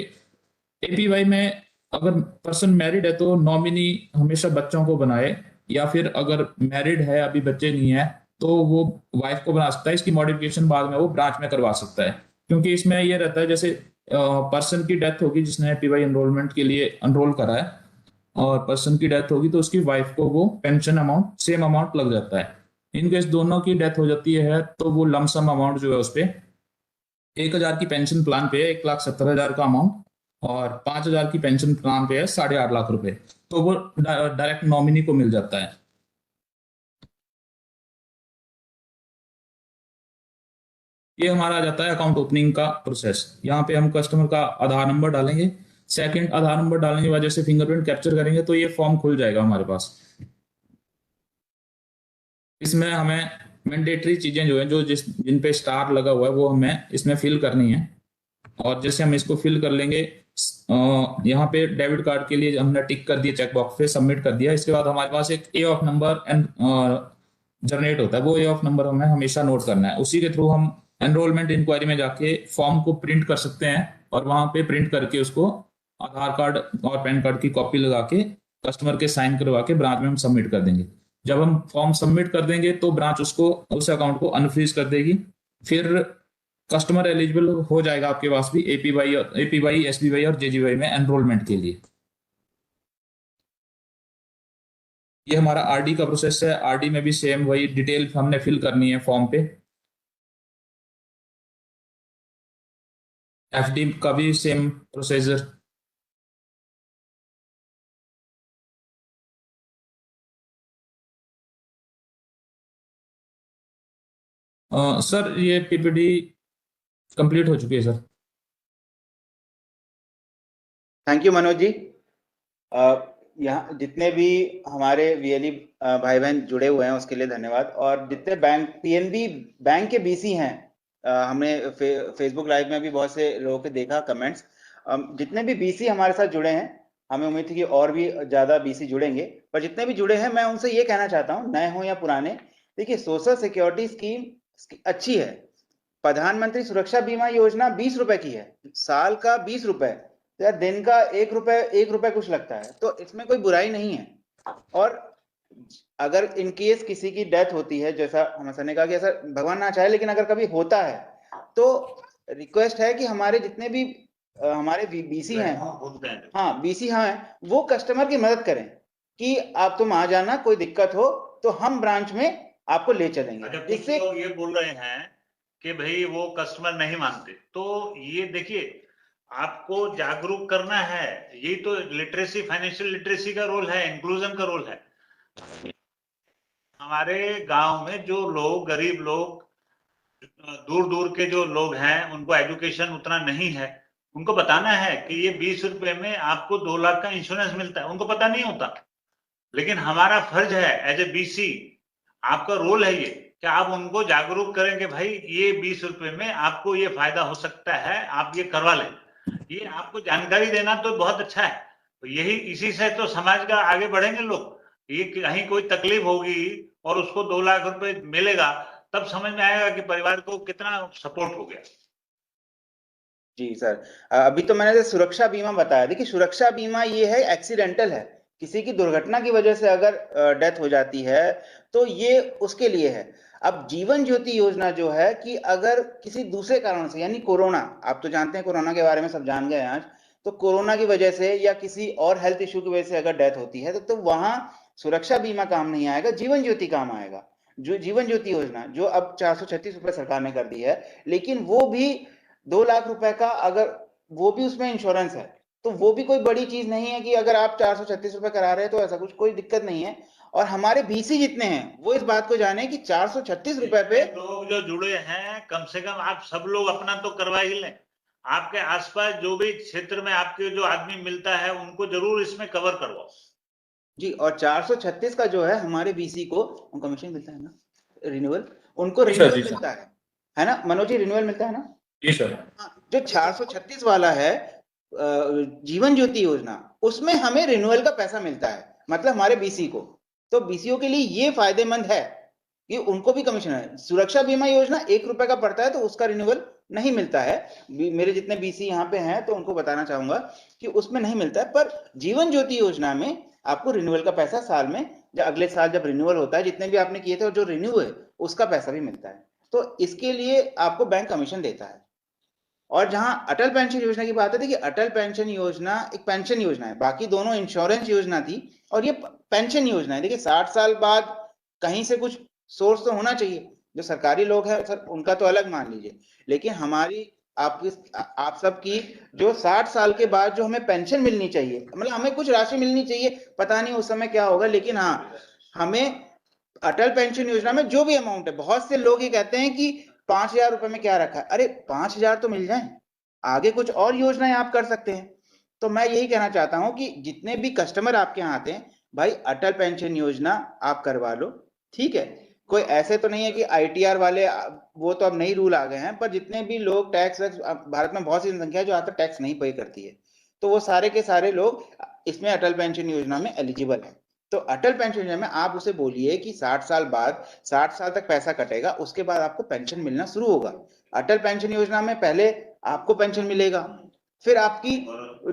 APY में अगर पर्सन मैरिड है तो नॉमिनी हमेशा बच्चों को बनाए, या फिर अगर मैरिड है अभी बच्चे नहीं है तो वो वाइफ को बना सकता है। इसकी मॉडिफिकेशन बाद में वो ब्रांच में करवा सकता है, क्योंकि इसमें ये रहता है जैसे पर्सन की डेथ होगी जिसने APY एनरोलमेंट के लिए एनरोल करा है, और पर्सन की डेथ होगी तो उसकी वाइफ को वो पेंशन अमाउंट सेम अमाउंट लग जाता है। इनकेस दोनों की डेथ हो जाती है तो वो लमसम अमाउंट जो है उस पर 1,000 की पेंशन प्लान पे 1,70,000 का अमाउंट, और 5,000 की पेंशन प्लान पे है 8.5 लाख रुपए, तो वो डायरेक्ट नॉमिनी को मिल जाता है। ये हमारा आ जाता है अकाउंट ओपनिंग का प्रोसेस। यहाँ पे हम कस्टमर का आधार नंबर डालेंगे। सेकंड, आधार नंबर डालने की वजह से फिंगरप्रिंट कैप्चर करेंगे तो ये फॉर्म खुल जाएगा हमारे पास। इसमें हमें मैंडेटरी चीजें जो है, जो जिन पे स्टार लगा हुआ है वो हमें इसमें फिल करनी है। और जैसे हम इसको फिल कर लेंगे, यहाँ पे डेबिट कार्ड के लिए हमने टिक कर दिया, चेक बॉक्स पे सबमिट कर दिया। इसके बाद हमारे पास एक ए ऑफ नंबर एंड जनरेट होता है, वो ए ऑफ नंबर हमें हमेशा नोट करना है। उसी के थ्रू हम एनरोलमेंट इंक्वायरी में जाके फॉर्म को प्रिंट कर सकते हैं, और वहां पे प्रिंट करके उसको आधार कार्ड और पैन कार्ड की कॉपी लगा के कस्टमर के साइन करवा के ब्रांच में हम सबमिट कर देंगे। जब हम फॉर्म सबमिट कर देंगे तो ब्रांच उसको उस अकाउंट को अनफ्रीज कर देगी। फिर कस्टमर एलिजिबल हो जाएगा आपके पास भी APY, SBY और JGY में एनरोलमेंट के लिए। ये हमारा RD का प्रोसेस है। RD में भी सेम वही डिटेल हमने फिल करनी है फॉर्म पे। FD का भी सेम प्रोसीजर। सर ये PPT कंप्लीट हो चुकी है sir. Thank you Manoj ji. यहाँ जितने भी हमारे VLE भाई बहन जुड़े हुए हैं उसके लिए धन्यवाद। और जितने बैंक PNB बैंक के BC हैं, हमने फेसबुक लाइव में भी बहुत से लोगों के देखा कमेंट्स। जितने भी BC हमारे साथ जुड़े हैं, हमें उम्मीद थी कि और भी ज्यादा BC जुड़ेंगे, पर जितने भी जुड़े हैं मैं उनसे ये कहना चाहता हूँ, नए हो या पुराने, देखिए सोशल सिक्योरिटी स्कीम अच्छी है। प्रधानमंत्री सुरक्षा बीमा योजना 20 रुपए की है, साल का 20 रुपए, तो यार दिन का 1 रुपए कुछ लगता है, तो इसमें कोई बुराई नहीं है। और अगर इन केस किसी की डेथ होती है, जैसा हम सर ने कहा कि ऐसा भगवान ना चाहे लेकिन अगर कभी होता है, तो रिक्वेस्ट है कि हमारे जितने भी हमारे BC हैं, हाँ BC हैं, वो कस्टमर की मदद करें कि आप तुम आ जाना, कोई दिक्कत हो तो हम ब्रांच में आपको ले चलेंगे। इससे लोग ये बोल रहे हैं कि भाई वो कस्टमर नहीं मानते, तो ये देखिए आपको जागरूक करना है। यही तो लिटरेसी, फाइनेंशियल लिटरेसी का रोल है, इंक्लूजन का रोल है। हमारे गांव में जो लोग, गरीब लोग दूर दूर के जो लोग हैं उनको एजुकेशन उतना नहीं है, उनको बताना है कि ये 20 रुपए में आपको 2 लाख का इंश्योरेंस मिलता है, उनको पता नहीं होता। लेकिन हमारा फर्ज है एज ए बीसी, आपका रोल है ये कि आप उनको जागरूक करें कि भाई ये 20 रुपए में आपको ये फायदा हो सकता है, आप ये करवा लें। ये आपको जानकारी देना तो बहुत अच्छा है, तो यही इसी से तो समाज का आगे बढ़ेंगे लोग। ये कहीं कोई तकलीफ होगी और उसको 2 लाख रुपए मिलेगा, तब समझ में आएगा कि परिवार को कितना सपोर्ट हो गया। जी सर, अभी तो मैंने सुरक्षा बीमा बताया। देखिए सुरक्षा बीमा ये है, एक्सीडेंटल है, किसी की दुर्घटना की वजह से अगर डेथ हो जाती है तो ये उसके लिए है। अब जीवन ज्योति योजना जो है कि अगर किसी दूसरे कारण से, यानी कोरोना, आप तो जानते हैं कोरोना के बारे में सब जान गए आज, तो कोरोना की वजह से या किसी और हेल्थ इश्यू की वजह से अगर डेथ होती है तो वहां सुरक्षा बीमा काम नहीं आएगा, जीवन ज्योति काम आएगा। जो जीवन ज्योति योजना जो अब 436 रुपए सरकार ने कर दी है, लेकिन वो भी 2 लाख रुपए का, अगर वो भी उसमें इंश्योरेंस है तो वो भी कोई बड़ी चीज नहीं है कि अगर आप 436 रुपए करा रहे हैं तो ऐसा कुछ कोई दिक्कत नहीं है। और हमारे बीसी जितने हैं वो इस बात को जाने कि 436 रुपए पे लोग जो जुड़े हैं, कम से कम आप सब लोग अपना तो करवा ही लें। आपके आसपास जो भी क्षेत्र में आपके जो आदमी मिलता है उनको जरूर इसमें कवर करवाओ जी। और 436 का जो है हमारे बीसी को कमीशन मिलता है ना, रिन्यूअल, उनको रिन्यूअल मिलता है ना मनोज जी, रिन्यूअल मिलता है ना? जी सर। जो 436 वाला है जीवन ज्योति योजना, उसमें हमें रिन्यूअल का पैसा मिलता है, मतलब हमारे बीसी को। तो बीसीओ के लिए ये फायदेमंद है कि उनको भी कमीशन है। सुरक्षा बीमा योजना 1 रुपए का पड़ता है तो उसका रिन्यूअल नहीं मिलता है। मेरे जितने बीसी यहाँ पे हैं तो उनको बताना चाहूंगा कि उसमें नहीं मिलता है, पर जीवन ज्योति योजना में आपको रिन्यूअल का पैसा साल में, जब अगले साल जब रिन्यूअल होता है, जितने भी आपने किए थे और जो रिन्यू है उसका पैसा भी मिलता है। तो इसके लिए आपको बैंक कमीशन देता है। और जहां अटल पेंशन योजना की बात है, देखिए अटल पेंशन योजना एक पेंशन योजना है, बाकी दोनों इंश्योरेंस योजना थी और ये पेंशन योजना है। देखिए 60 साल बाद कहीं से कुछ सोर्स तो होना चाहिए। जो सरकारी लोग हैं सर उनका तो अलग मान लीजिए, लेकिन हमारी आपकी आप सबकी जो 60 साल के बाद जो हमें पेंशन मिलनी चाहिए, मतलब हमें कुछ राशि मिलनी चाहिए, पता नहीं उस समय क्या होगा, लेकिन हाँ हमें अटल पेंशन योजना में जो भी अमाउंट है, बहुत से लोग ये कहते हैं कि 5,000 रुपए में क्या रखा है, अरे 5,000 तो मिल जाए, आगे कुछ और योजनाएं आप कर सकते हैं। तो मैं यही कहना चाहता हूं कि जितने भी कस्टमर आपके यहाँ आते हैं, भाई अटल पेंशन योजना आप करवा लो, ठीक है। कोई ऐसे तो नहीं है कि आईटीआर वाले, वो तो अब नई रूल आ गए हैं, पर जितने भी लोग टैक्स, भारत में बहुत सी जनसंख्या है जो आज तक टैक्स नहीं पे करती है, तो वो सारे के सारे लोग इसमें अटल पेंशन योजना में एलिजिबल है। तो अटल पेंशन योजना में आप उसे बोलिए कि 60 साल बाद, 60 साल तक पैसा कटेगा, उसके बाद आपको पेंशन मिलना शुरू होगा। अटल पेंशन योजना में पहले आपको पेंशन मिलेगा, फिर आपकी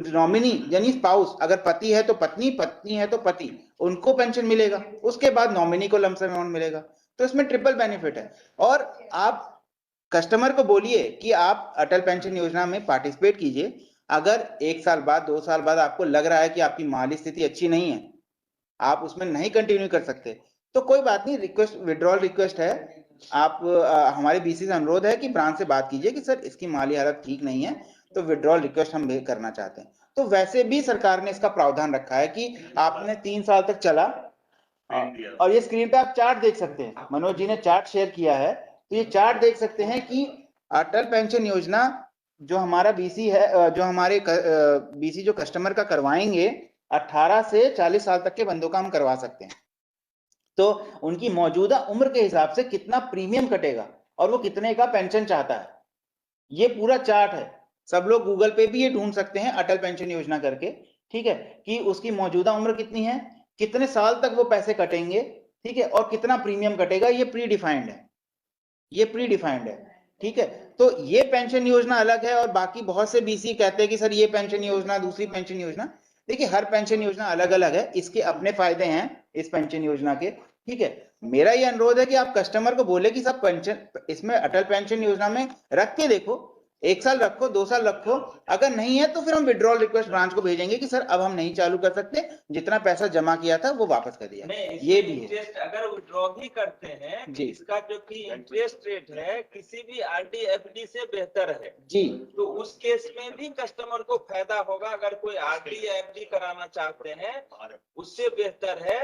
नॉमिनी यानी स्पाउस, अगर पति है तो पत्नी, पत्नी है तो पति, उनको पेंशन मिलेगा, उसके बाद नॉमिनी को लमसम अमाउंट मिलेगा। तो इसमें ट्रिपल बेनिफिट है। और आप कस्टमर को बोलिए कि आप अटल पेंशन योजना में पार्टिसिपेट कीजिए। अगर 1 साल बाद, 2 साल बाद आपको लग रहा है कि आपकी माली स्थिति अच्छी नहीं है, आप उसमें नहीं कंटिन्यू कर सकते, तो कोई बात नहीं, रिक्वेस्ट, विड्रॉल रिक्वेस्ट है। आप हमारे बीसी से अनुरोध है कि ब्रांच से बात कीजिए कि सर इसकी माली हालत ठीक नहीं है, तो विड्रॉल रिक्वेस्ट हम करना चाहते हैं। तो वैसे भी सरकार ने इसका प्रावधान रखा है कि आपने 3 साल तक चला, और ये स्क्रीन पे आप चार्ट देख सकते हैं, मनोज जी ने चार्ट शेयर किया है, तो ये चार्ट देख सकते हैं कि अटल पेंशन योजना जो हमारा बीसी है, जो हमारे बीसी जो कस्टमर का करवाएंगे, 18 से 40 साल तक के बंदों का हम करवा सकते हैं। तो उनकी मौजूदा उम्र के हिसाब से कितना प्रीमियम कटेगा और वो कितने का पेंशन चाहता है, ये पूरा चार्ट है। सब लोग गूगल पे भी ये ढूंढ सकते हैं अटल पेंशन योजना करके, ठीक है, कि उसकी मौजूदा उम्र कितनी है, कितने साल तक वो पैसे कटेंगे, ठीक है, और कितना प्रीमियम कटेगा। ये प्री डिफाइंड है, ये प्री डिफाइंड है, ठीक है। तो ये पेंशन योजना अलग है, और बाकी बहुत से बीसी कहते हैं कि सर ये पेंशन योजना, दूसरी पेंशन योजना। देखिए हर पेंशन योजना अलग अलग है, इसके अपने फायदे हैं इस पेंशन योजना के, ठीक है। मेरा ये अनुरोध है कि आप कस्टमर को बोले कि सब पेंशन इसमें अटल पेंशन योजना में रख के देखो, 1 साल रखो, 2 साल रखो, अगर नहीं है तो फिर हम विड्रॉल रिक्वेस्ट ब्रांच को भेजेंगे कि सर अब हम नहीं चालू कर सकते, जितना पैसा जमा किया था वो वापस कर दिया। ये भी है, अगर विड्रॉ भी करते हैं जी, इसका जो कि इंटरेस्ट रेट है किसी भी आरडी एफडी से बेहतर है जी, तो उस केस में भी कस्टमर को फायदा होगा। अगर कोई आरडी या एफडी कराना चाहते हैं उससे बेहतर है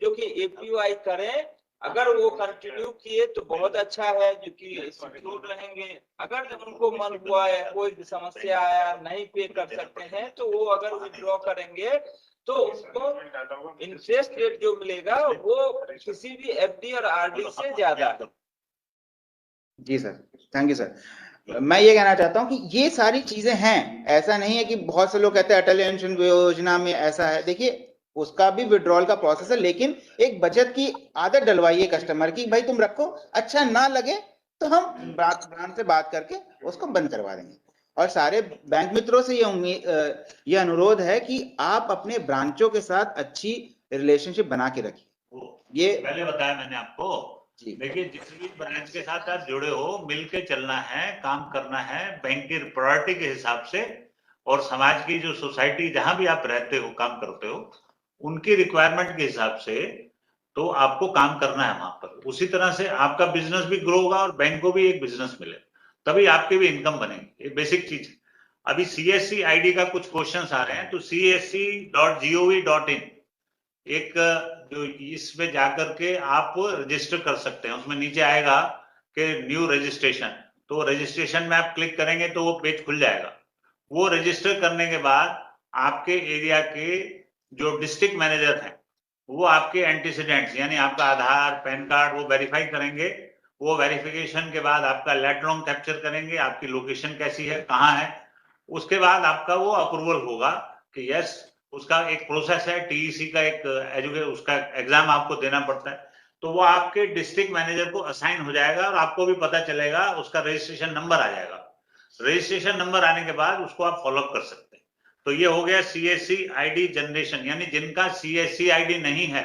जो कि एपीवाई करें, अगर वो कंटिन्यू किए तो बहुत अच्छा है, जो कि सिक्योर रहेंगे। अगर जब उनको मन हुआ है, कोई समस्या आया, नहीं पे कर सकते हैं, तो वो अगर विड्रॉ करेंगे तो उनको इंटरेस्ट रेट जो मिलेगा वो किसी भी एफडी और आरडी से ज्यादा है। जी सर, थैंक यू सर। मैं ये कहना चाहता हूँ कि ये सारी चीजें हैं, ऐसा नहीं है कि बहुत से लोग कहते हैं अटल पेंशन योजना में ऐसा है। देखिए उसका भी विड्रॉल का प्रोसेस है, लेकिन एक बचत की आदत डलवाइए कस्टमर की, भाई तुम रखो, अच्छा ना लगे तो हम ब्रांच से बात करके उसको बंद करवा देंगे। और सारे बैंक मित्रों से ये अनुरोध है कि आप अपने ब्रांचों के साथ अच्छी रिलेशनशिप बना के रखिए। ये पहले बताया मैंने आपको। जी देखिए जिस भी ब्रांच के साथ आप जुड़े हो, मिलके चलना है, काम करना है बैंक की प्रायोरिटी के हिसाब से, और समाज की जो सोसाइटी जहां भी आप रहते हो, काम करते हो, उनकी रिक्वायरमेंट के हिसाब से तो आपको काम करना है वहां पर। उसी तरह से आपका बिजनेस भी ग्रो होगा और बैंक को भी एक बिजनेस मिले, तभी आपके भी इनकम बनेगी। ये बेसिक चीज है। अभी CSC ID का कुछ क्वेश्चंस आ रहे हैं, तो csc.gov.in एक जो इसमें जाकर के आप रजिस्टर कर सकते हैं। उसमें नीचे आएगा कि न्यू रजिस्ट्रेशन, तो रजिस्ट्रेशन में आप क्लिक करेंगे तो वो पेज खुल जाएगा। वो रजिस्टर करने के बाद आपके एरिया के जो डिस्ट्रिक्ट मैनेजर हैं वो आपके एंटीसीडेंट्स यानी आपका आधार, पैन कार्ड वो वेरीफाई करेंगे। वो वेरिफिकेशन के बाद आपका लेटरॉन्ग कैप्चर करेंगे, आपकी लोकेशन कैसी है, कहाँ है। उसके बाद आपका वो अप्रूवल होगा कि यस, उसका एक प्रोसेस है, TEC का एक उसका एग्जाम आपको देना पड़ता है। तो वो आपके डिस्ट्रिक्ट मैनेजर को असाइन हो जाएगा और आपको भी पता चलेगा, उसका रजिस्ट्रेशन नंबर आ जाएगा। रजिस्ट्रेशन नंबर आने के बाद उसको आप फॉलोअप कर सकते हैं। तो ये हो गया CSC ID जनरेशन। यानी जिनका CSC ID नहीं है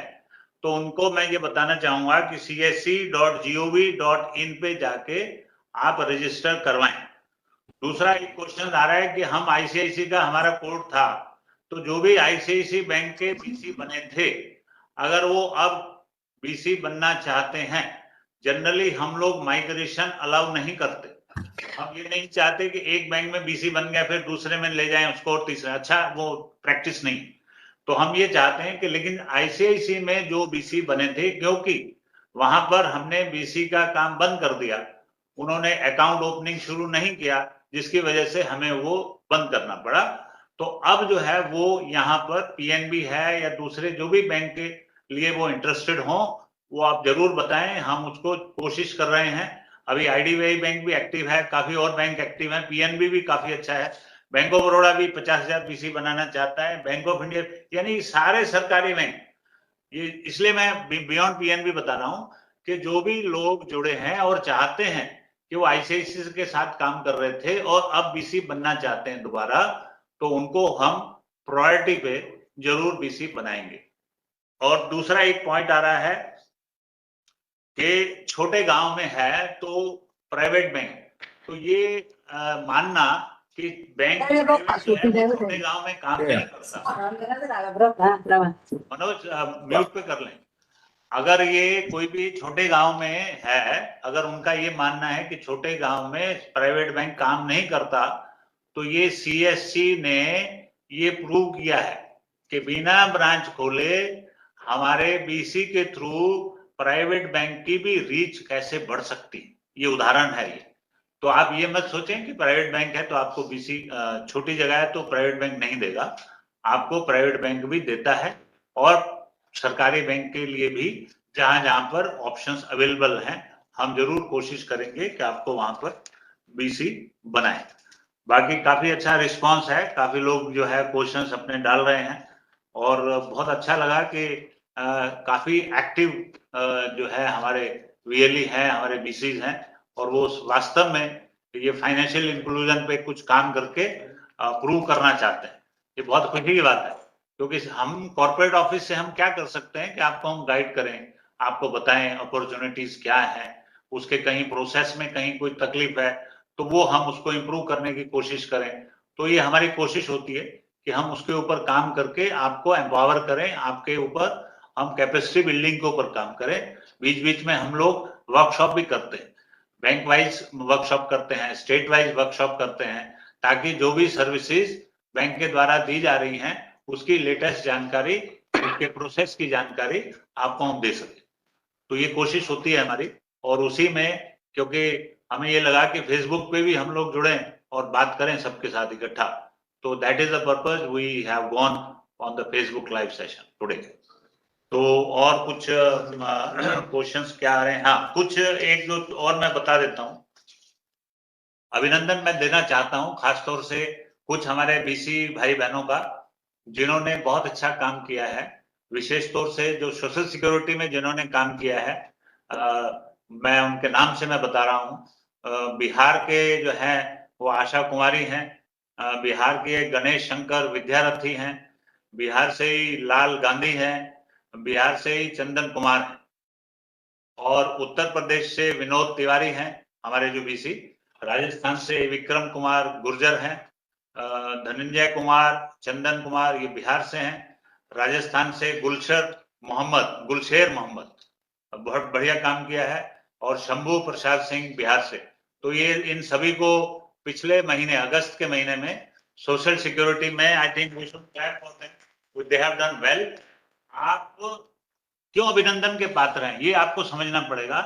तो उनको मैं ये बताना चाहूंगा कि csc.gov.in पे जाके आप रजिस्टर करवाएं। दूसरा एक क्वेश्चन आ रहा है कि हम ICICI का हमारा कोड था, तो जो भी ICICI बैंक के BC बने थे, अगर वो अब BC बनना चाहते हैं, जनरली हम लोग माइग्रेशन अलाउ नहीं करते। हम ये नहीं चाहते कि एक बैंक में BC बन गया फिर दूसरे में ले जाएं उसको और तीसरे, अच्छा वो प्रैक्टिस नहीं। तो हम ये चाहते हैं कि लेकिन ICICI में जो BC बने थे, क्योंकि वहां पर हमने BC का काम बंद कर दिया, उन्होंने अकाउंट ओपनिंग शुरू नहीं किया, जिसकी वजह से हमें वो बंद करना पड़ा। तो अब जो है वो यहाँ पर PNB है या दूसरे जो भी बैंक के लिए वो इंटरेस्टेड हो, वो आप जरूर बताएं, हम उसको कोशिश कर रहे हैं। अभी IDBI बैंक भी एक्टिव है, काफी और बैंक एक्टिव है, PNB भी काफी अच्छा है, बैंक ऑफ बड़ौदा भी 50,000 BC बनाना चाहता है, बैंक ऑफ इंडिया, यानी सारे सरकारी बैंक। ये इसलिए मैं बियॉन्ड PNB बता रहा हूं कि जो भी लोग जुड़े हैं और चाहते हैं कि वो ICICI के साथ काम कर रहे थे और अब BC बनना चाहते हैं दोबारा, तो उनको हम प्रायोरिटी पे जरूर BC बनाएंगे। और दूसरा एक पॉइंट आ रहा है कि छोटे गांव में है तो प्राइवेट बैंक, तो ये मानना कि बैंक छोटे गांव में काम नहीं करता। मनोज म्यूट पे कर लें। अगर ये कोई भी छोटे गांव में है, अगर उनका ये मानना है कि छोटे गांव में प्राइवेट बैंक काम नहीं करता, तो ये CSC ने ये प्रूव किया है कि बिना ब्रांच खोले हमारे BC के थ्रू प्राइवेट बैंक की भी रीच कैसे बढ़ सकती है, ये उदाहरण है ये। तो आप ये मत सोचें कि प्राइवेट बैंक है तो आपको BC छोटी जगह है तो प्राइवेट बैंक नहीं देगा, आपको प्राइवेट बैंक भी देता है, और सरकारी बैंक के लिए भी जहां जहां पर ऑप्शंस अवेलेबल हैं, हम जरूर कोशिश करेंगे कि आपको वहां पर BC बनाए। बाकी काफी अच्छा रिस्पांस है, काफी लोग जो है क्वेश्चंस अपने डाल रहे हैं, और बहुत अच्छा लगा कि काफी एक्टिव जो है हमारे VLE हैं, हमारे BCs हैं, और वो वास्तव में ये फाइनेंशियल इंक्लूजन पे कुछ काम करके प्रूव करना चाहते हैं। ये बहुत खुशी की बात है, क्योंकि हम कॉर्पोरेट ऑफिस से हम क्या कर सकते हैं कि आपको हम गाइड करें, आपको बताएं अपॉर्चुनिटीज क्या है, उसके कहीं प्रोसेस में कहीं कोई तकलीफ है तो वो हम उसको इम्प्रूव करने की कोशिश करें। तो ये हमारी कोशिश होती है कि हम उसके ऊपर काम करके आपको एम्पावर करें, आपके ऊपर हम कैपेसिटी बिल्डिंग के ऊपर काम करें। बीच बीच में हम लोग वर्कशॉप भी करते हैं, बैंक वाइज वर्कशॉप करते हैं, स्टेट वाइज वर्कशॉप करते हैं, ताकि जो भी सर्विसेज बैंक के द्वारा दी जा रही हैं उसकी लेटेस्ट जानकारी, उसके प्रोसेस की जानकारी आपको हम दे सकें। तो ये कोशिश होती है हमारी, और उसी में क्योंकि हमें ये लगा कि फेसबुक पे भी हम लोग जुड़े और बात करें सबके साथ इकट्ठा, तो that is the purpose we have gone on the Facebook live session today. तो और कुछ क्वेश्चंस क्या आ रहे हैं? हाँ, कुछ एक दो और मैं बता देता हूँ। अभिनंदन मैं देना चाहता हूँ खासतौर से कुछ हमारे बीसी भाई बहनों का, जिन्होंने बहुत अच्छा काम किया है, विशेष तौर से जो सोशल सिक्योरिटी में जिन्होंने काम किया है। मैं उनके नाम से मैं बता रहा हूँ। बिहार के जो हैं वो आशा कुमारी हैं, बिहार के गणेश शंकर विद्यार्थी हैं, बिहार से ही लाल गांधी हैं, बिहार से ही चंदन कुमार हैं, और उत्तर प्रदेश से विनोद तिवारी हैं हमारे जो बीसी, राजस्थान से विक्रम कुमार गुर्जर हैं, धनंजय कुमार, चंदन कुमार ये बिहार से हैं, राजस्थान से गुलशेर मोहम्मद बहुत बढ़िया काम किया है, और शंभू प्रसाद सिंह बिहार से। तो ये इन सभी को पिछले महीने अगस्त के महीने में सोशल सिक्योरिटी में I think we should clap for them, they have done well. आप क्यों अभिनंदन के पात्र हैं ये आपको समझना पड़ेगा।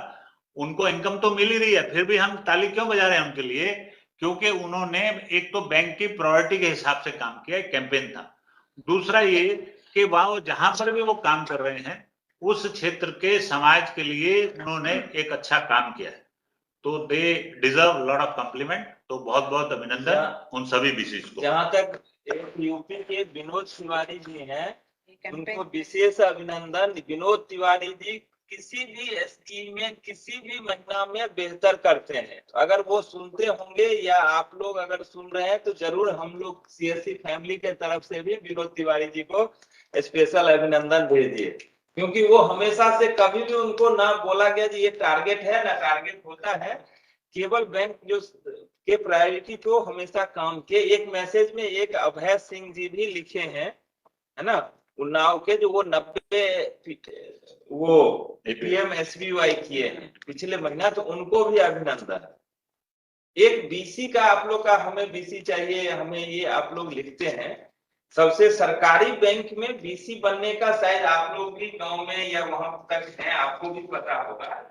उनको इनकम तो मिल ही रही है, फिर भी हम ताली क्यों बजा रहे हैं उनके लिए? क्योंकि उन्होंने एक तो बैंक की प्रायोरिटी के हिसाब से काम किया, कैंपेन था। दूसरा ये कि वह जहां पर भी वो काम कर रहे हैं उस क्षेत्र के समाज के लिए उन्होंने एक अच्छा काम किया है, तो they deserve lot of compliment. तो बहुत बहुत अभिनंदन उन सभी बीसीज को। जहाँ तक एक यूपी के विनोद तिवारी जी हैं, उनको विशेष अभिनंदन। विनोद तिवारी जी किसी भी स्कीम में किसी भी महीना में बेहतर करते हैं। अगर वो सुनते होंगे या आप लोग अगर सुन रहे हैं तो जरूर हम लोग सीएससी फैमिली के तरफ से भी विनोद तिवारी जी को स्पेशल अभिनंदन भेजिए, क्योंकि वो हमेशा से कभी भी उनको ना बोला गया जी ये टारगेट है ना टारगेट होता है। केवल बैंक जो के प्रायोरिटी पे हमेशा काम किए। एक मैसेज में एक अभय सिंह जी भी लिखे हैं, है ना, उन्नाव के, जो वो 90 वो PMSBY किए हैं पिछले महीना, तो उनको भी अभिनंदन। एक बीसी का आप लोग का, हमें बीसी चाहिए, हमें ये आप लोग लिखते हैं। सबसे सरकारी बैंक में बीसी बनने का शायद आप लोग भी गांव में या वहां तक हैं, आपको भी पता होगा।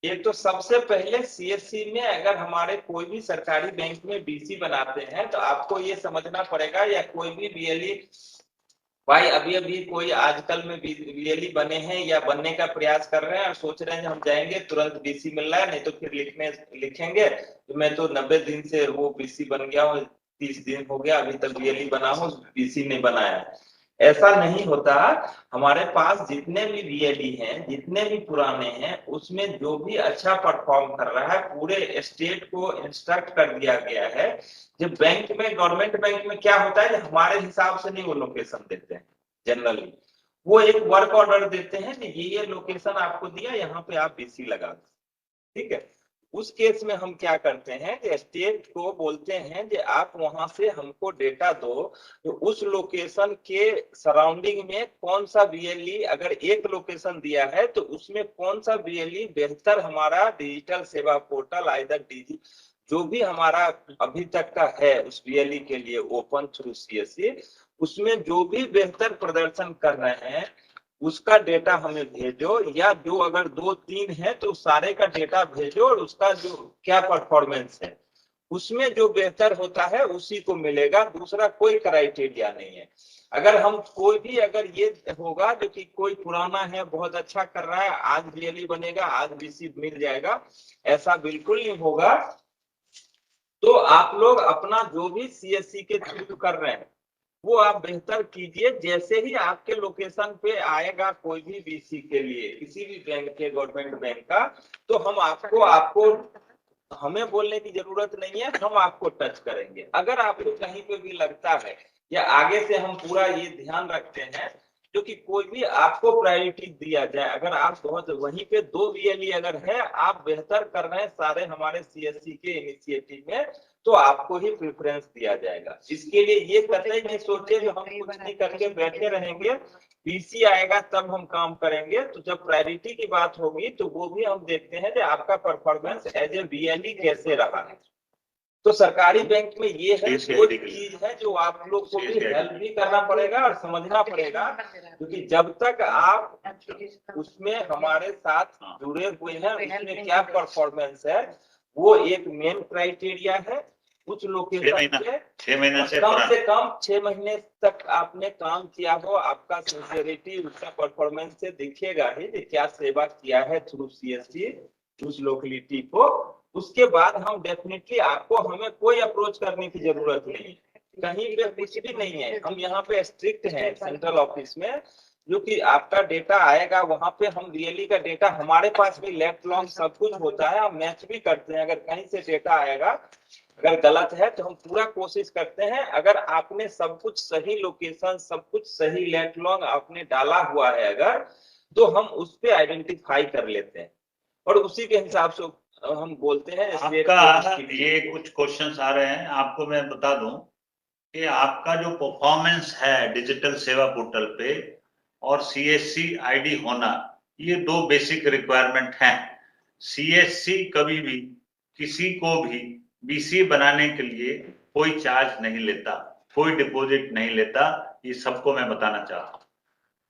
एक तो सबसे पहले सीएससी में अगर हमारे कोई भी सरकारी बैंक में बीसी बनाते हैं तो आपको ये समझना पड़ेगा, या कोई भी बीएलई भाई अभी कोई आजकल में बीएलई बने हैं या बनने का प्रयास कर रहे हैं और सोच रहे हैं हम जाएंगे तुरंत बीसी मिल रहा है, नहीं तो फिर लिखेंगे तो मैं तो 90 दिन से वो बीसी बन गया हूँ, 30 दिन हो गया अभी तक बीएलई बना हूँ, बीसी नहीं बनाया। ऐसा नहीं होता। हमारे पास जितने भी बीएलई हैं, जितने भी पुराने हैं, उसमें जो भी अच्छा परफॉर्म कर रहा है पूरे स्टेट को इंस्ट्रक्ट कर दिया गया है। जब बैंक में, गवर्नमेंट बैंक में क्या होता है, हमारे हिसाब से नहीं वो लोकेशन देते हैं जनरली, वो एक वर्क ऑर्डर देते हैं कि ये लोकेशन आपको दिया, यहाँ पे आप बीसी लगा दो, ठीक है। उस केस में हम क्या करते हैं कि स्टेट को बोलते हैं कि आप वहां से हमको डेटा दो, तो उस लोकेशन के सराउंडिंग में कौन सा बीएलई, अगर एक लोकेशन दिया है तो उसमें कौन सा बीएलई बेहतर हमारा digital Seva portal either DG जो भी हमारा अभी तक का है उस बीएलई के लिए ओपन थ्रू सीएससी, उसमें जो भी बेहतर प्रदर्शन कर रहे हैं उसका डेटा हमें भेजो, या जो अगर 2-3 है तो सारे का डेटा भेजो और उसका जो क्या परफॉर्मेंस है उसमें जो बेहतर होता है उसी को मिलेगा, दूसरा कोई क्राइटेरिया नहीं है। अगर हम कोई भी, अगर ये होगा जो कि कोई पुराना है बहुत अच्छा कर रहा है, आज बीएलई बनेगा आज बीसी मिल जाएगा, ऐसा बिल्कुल नहीं होगा। तो आप लोग अपना जो भी सीएससी के थ्रू कर रहे हैं वो आप बेहतर कीजिए। जैसे ही आपके लोकेशन पे आएगा कोई भी बीसी के लिए किसी भी बैंक के, गवर्नमेंट बैंक का, तो हम आपको हमें बोलने की जरूरत नहीं है, हम आपको टच करेंगे। अगर आपको कहीं पे भी लगता है, या आगे से हम पूरा ये ध्यान रखते हैं जो कि कोई भी आपको प्रायोरिटी दिया जाए, अगर आप बहुत वहीं पे 2 बीएलई अगर है, आप बेहतर कर रहे हैं सारे हमारे सीएससी के इनिशिएटिव में, तो आपको ही प्रेफरेंस दिया जाएगा। इसके लिए ये कतई नहीं सोचे जो हम कुछ नहीं करके बैठे रहेंगे, बीसी आएगा तब हम काम करेंगे। तो जब प्रायोरिटी की बात होगी तो वो भी हम देखते हैं कि आपका परफॉर्मेंस एज ए बीएलई कैसे रहा है। तो सरकारी बैंक में ये है, CSC वो ID के लिए। चीज है जो आप लोग को भी CSC हेल्प भी करना पड़ेगा और समझना पड़ेगा, क्योंकि जब तक आप उसमें हमारे साथ जुड़े हुए हैं, उसमें क्या परफॉर्मेंस है, वो एक मेन क्राइटेरिया है। कुछ लोकेशन पे 6 महीना से कम से कम 6 महीने तक आपने काम किया हो, आपका सिंसियरिटी उसका परफॉर्मेंस से दिखेगा ही कि क्या सेवा किया है थ्रू सीएससी उस लोकेलिटी को। उसके बाद हम डेफिनेटली आपको, हमें कोई अप्रोच करने की जरूरत नहीं है, कहीं पे कुछ भी नहीं है। हम यहाँ पे स्ट्रिक्ट हैं सेंट्रल ऑफिस में, जो कि आपका डेटा आएगा वहां पे हम रियली का डेटा, हमारे पास भी लेफ्ट लॉन्ग सब कुछ होता है, हम मैच भी करते हैं। अगर कहीं से डेटा आएगा अगर गलत है तो हम पूरा कोशिश करते हैं, अगर आपने सब कुछ सही लोकेशन, सब कुछ सही लेफ्ट लॉन्ग आपने डाला हुआ है अगर, तो हम उस पे आइडेंटिफाई कर लेते हैं और उसी के हिसाब से हम बोलते हैं। आपका ये कुछ क्वेश्चंस आ रहे हैं, आपको मैं बता दूं कि आपका जो परफॉर्मेंस है डिजिटल सेवा पोर्टल पे और सीएससी आईडी होना, ये 2 बेसिक रिक्वायरमेंट हैं। सीएससी कभी भी किसी को भी बीसी बनाने के लिए कोई चार्ज नहीं लेता, कोई डिपॉजिट नहीं लेता, ये सबको मैं बताना चाहता हूँ।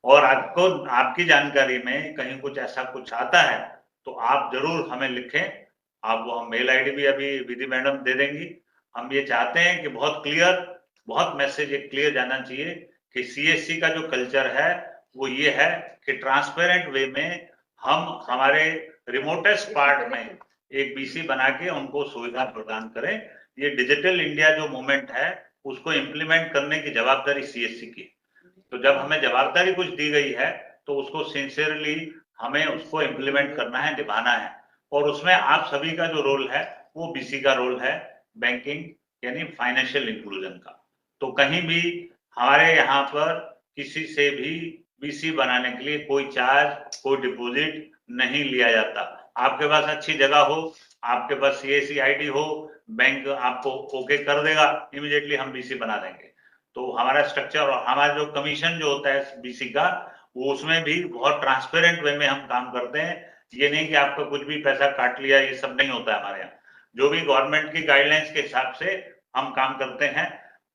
और आपको, आपकी जानकारी में कहीं कुछ ऐसा कुछ आता है तो आप जरूर हमें लिखें। आप वो हम मेल आईडी भी अभी विधि मैडम दे देंगी। हम ये चाहते हैं कि बहुत मैसेज एक क्लियर जाना चाहिए कि सीएससी का जो कल्चर है वो ये है कि ट्रांसपेरेंट वे में हम हमारे रिमोटेस्ट पार्ट में एक बीसी बना के उनको सुविधा प्रदान करें। ये डिजिटल इंडिया जो मूवमेंट है उसको इम्प्लीमेंट करने की जवाबदारी सीएससी की। तो जब हमें जवाबदारी कुछ दी गई है तो उसको सिंसियरली हमें उसको इम्प्लीमेंट करना है, निभाना है। और उसमें आप सभी का जो रोल है वो बीसी का रोल है, बैंकिंग यानी फाइनेंशियल इंक्लूजन का। तो कहीं भी हमारे यहाँ पर किसी से भी बीसी बनाने के लिए कोई चार्ज, कोई डिपॉजिट नहीं लिया जाता। आपके पास अच्छी जगह हो, आपके पास सीएससी आईडी हो, बैंक आपको ओके कर देगा, इमीडिएटली हम बीसी बना देंगे। तो हमारा स्ट्रक्चर और हमारा जो कमीशन जो होता है बीसी का, वो उसमें भी बहुत ट्रांसपेरेंट वे में हम काम करते हैं। ये नहीं कि आपका कुछ भी पैसा काट लिया, ये सब नहीं होता है हमारे यहाँ। जो भी गवर्नमेंट की गाइडलाइंस के हिसाब से हम काम करते हैं।